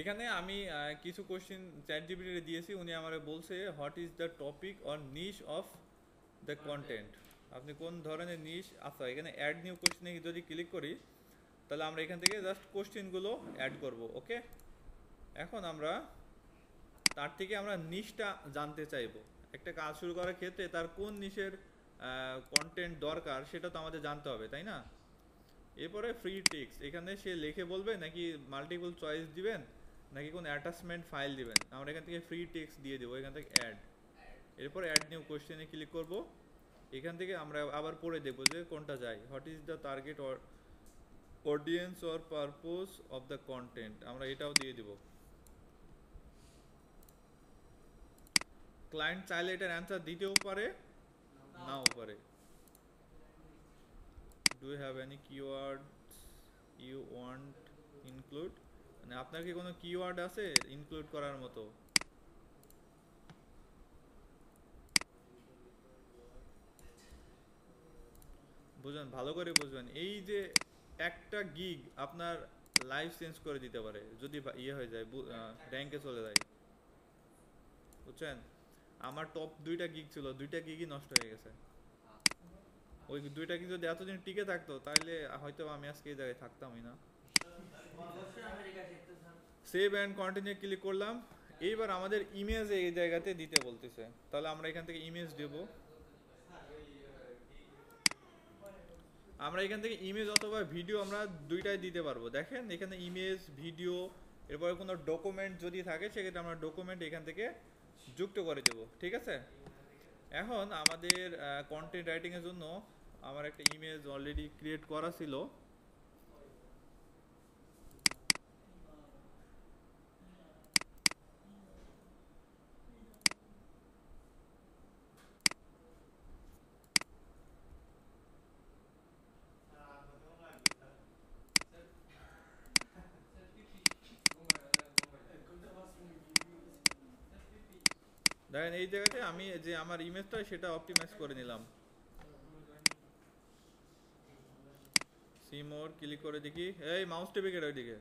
এখানে আমি কিছু কোশ্চেন চ্যাট জিপিটিতে দিয়েছি, উনি আমাকে বলছে what is the topic or niche of the content. আপনি কোন ধরনের নিশ। আচ্ছা, এখানে অ্যাড নিউ কোশ্চেনে যদি ক্লিক করি, তাহলে আমরা এখান থেকে জাস্ট কোশ্চেনগুলো অ্যাড করব, ওকে। এখন আমরা তার থেকে আমরা নিশটা জানতে চাইবো। একটা কাজ শুরু করার ক্ষেত্রে তার কোন নিশের কন্টেন্ট দরকার সেটা তো আমাদের জানতে হবে, তাই না। এরপরে ফ্রি টেক্সট, এখানে সে লিখে বলবে নাকি মাল্টিপল চয়েস দিবেন নাকি কোন অ্যাটাচমেন্ট ফাইল দিবেন। আমরা এখান থেকে ফ্রি টেক্সট দিয়ে দেবো, এখান থেকে অ্যাড। এরপর অ্যাড নিউ কোশ্চেনে ক্লিক করব। এখান থেকে আমরা আবার পড়ে দেখবো যে কোনটা যায়। What is the target or audience or purpose of the content, আমরা এটাও দিয়ে দিব। ক্লায়েন্ট চাইলে এটার অ্যান্সার দিতেও পারে, নাও পারে। Do you have any keywords you want include, মানে আপনার কি কোনো কিওয়ার্ড আছে ইনক্লুড করার মতো। বুঝবেন, ভালো করে বুঝবেন। এই যে একটা গিগ আপনার লাইফ চেঞ্জ করে দিতে পারে যদি ইয়ে হয়ে যায়, র্যাঙ্কে চলে যায়, বুঝছেন। আমার টপ 2টা গিগ ছিল, 2টা গিগই নষ্ট হয়ে গেছে। ওই 2টা গিগ যদি এতদিন টিকে থাকতো তাহলে হয়তো আমি আজকে এই জায়গায় থাকতামই না। সেভ অ্যান্ড কন্টিনিউ ক্লিক করলাম। এইবার আমাদের ইমেজ এই জায়গাতে দিতে বলতেছে, তাহলে আমরা এখান থেকে ইমেজ দেব। আমরা এখান থেকে ইমেজ অথবা ভিডিও আমরা দুইটাই দিতে পারবো। দেখেন এখানে ইমেজ, ভিডিও, এরপরে কোনো ডকুমেন্ট যদি থাকে সেক্ষেত্রে আমরা ডকুমেন্ট এখান থেকে যুক্ত করে দেব, ঠিক আছে। এখন আমাদের কন্টেন্ট রাইটিংয়ের জন্য আমার একটা ইমেজ অলরেডি ক্রিয়েট করা ছিল। দেখেন এই জায়গাতে আমি যে আমার ইমেজটা সেটা অপটিমাইজ করে নিলাম। সি মোর ক্লিক করে দেখি, এই মাউস টিপে গেলে ওইদিকে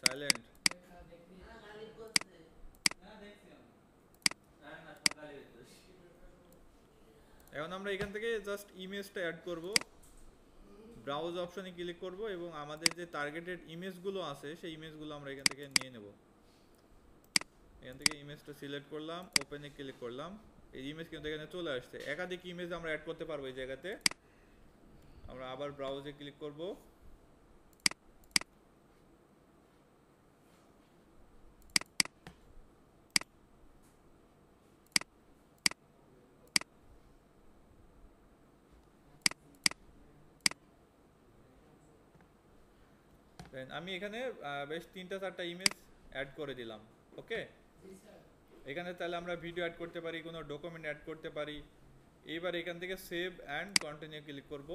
সাইলেন্ট। এখন আমরা এখান থেকে জাস্ট ইমেজটা অ্যাড করব, ব্রাউজ অপশনে ক্লিক করব এবং আমাদের যে টার্গেটেড ইমেজগুলো আছে সেই ইমেজগুলো আমরা এখান থেকে নিয়ে নেব। এখান থেকে ইমেজটা সিলেক্ট করলাম, ওপেনে ক্লিক করলাম, এই ইমেজ কিন্তু এখানে চলে আসছে। একাধিক ইমেজ আমরা অ্যাড করতে পারবো এই জায়গাতে। আমরা আবার ব্রাউজে ক্লিক করব, আমি এখানে বেশ 3-4টা ইমেজ অ্যাড করে দিলাম। ওকে, এখানে তাহলে আমরা ভিডিও অ্যাড করতে পারি, কোনো ডকুমেন্ট অ্যাড করতে পারি। এইবার এখান থেকে সেভ অ্যান্ড কন্টিনিউ ক্লিক করব।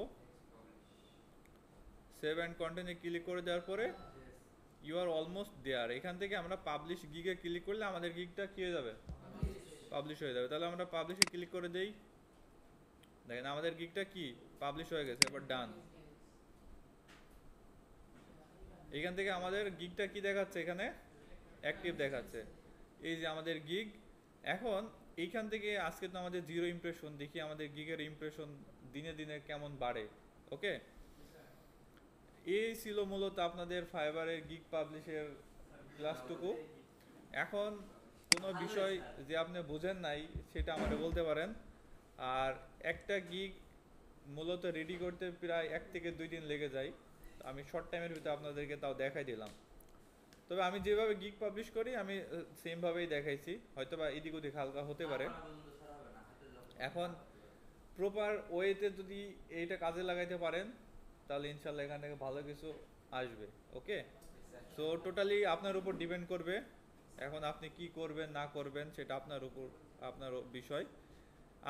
সেভ অ্যান্ড কন্টিনিউ ক্লিক করে দেওয়ার পরে ইউ আর অলমোস্ট দেয়ার। এখান থেকে আমরা পাবলিশ গিগে ক্লিক করলে আমাদের গিগটা কী হয়ে যাবে, পাবলিশ হয়ে যাবে। তাহলে আমরা পাবলিশে ক্লিক করে দেই, দেখেন আমাদের গিগটা কি পাবলিশ হয়ে গেছে। এবার ডান। এখান থেকে আমাদের গিগটা কি দেখাচ্ছে, এখানে অ্যাক্টিভ দেখাচ্ছে, এই যে আমাদের গিগ। এখন এইখান থেকে আজকে তো আমাদের 0 ইমপ্রেশন, দেখি আমাদের গিগের ইমপ্রেশন দিনে দিনে কেমন বাড়ে। ওকে, এই ছিল মূলত আপনাদের ফাইবারের গিগ পাবলিশের ক্লাসটুকু। এখন কোনো বিষয় যে আপনি বোঝেন নাই সেটা আমাকে বলতে পারেন। আর একটা গিগ মূলত রেডি করতে প্রায় 1 থেকে 2 দিন লেগে যায়। আমি শর্ট টাইমের ভিতরে আপনাদেরকে তাও দেখাই দিলাম। তবে আমি যেভাবে গিগ পাবলিশ করি আমি সেমভাবেই দেখাইছি, হয়তো বা এদিক ওদিক হালকা হতে পারে। এখন প্রপার ওয়েতে যদি এইটা কাজে লাগাইতে পারেন তাহলে ইনশাল্লাহ এখান থেকে ভালো কিছু আসবে। ওকে, সো টোটালি আপনার উপর ডিপেন্ড করবে। এখন আপনি কি করবেন না করবেন সেটা আপনার উপর, আপনার বিষয়।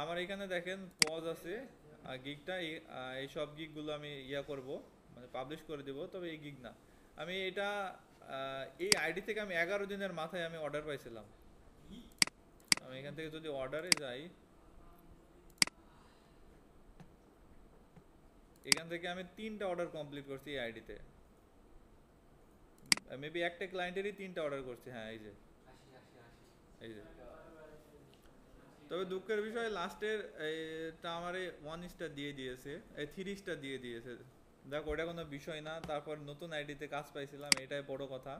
আমার এখানে দেখেন পজ আছে, গিগটা এই সব গিগগুলো আমি করব, মানে পাবলিশ করে দেব। তবে এই গিগ না, আমি এটা এই আইডি থেকে আমি 11 দিনের মাথায় আমি অর্ডার পাইছিলাম। আমি এখান থেকে যদি অর্ডারে যাই, এখান থেকে আমি 3টা অর্ডার কমপ্লিট করছি এই আইডিতে। মেবি একটা ক্লায়েন্টেরই 3টা অর্ডার করছি। হ্যাঁ, এই যে এই যে। তবে দুঃখের বিষয় লাস্টের এটা আমার 1 স্টার দিয়ে দিয়েছে, 3 স্টার দিয়ে দিয়েছে। দেখ ওটা কোনো বিষয় না, তারপর নতুন আইডিতে কাজ পাইছিলাম, এটাই বড় কথা।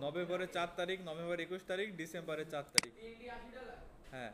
নভেম্বরের 4 তারিখ, নভেম্বর 21 তারিখ, ডিসেম্বরের 4 তারিখ। হ্যাঁ,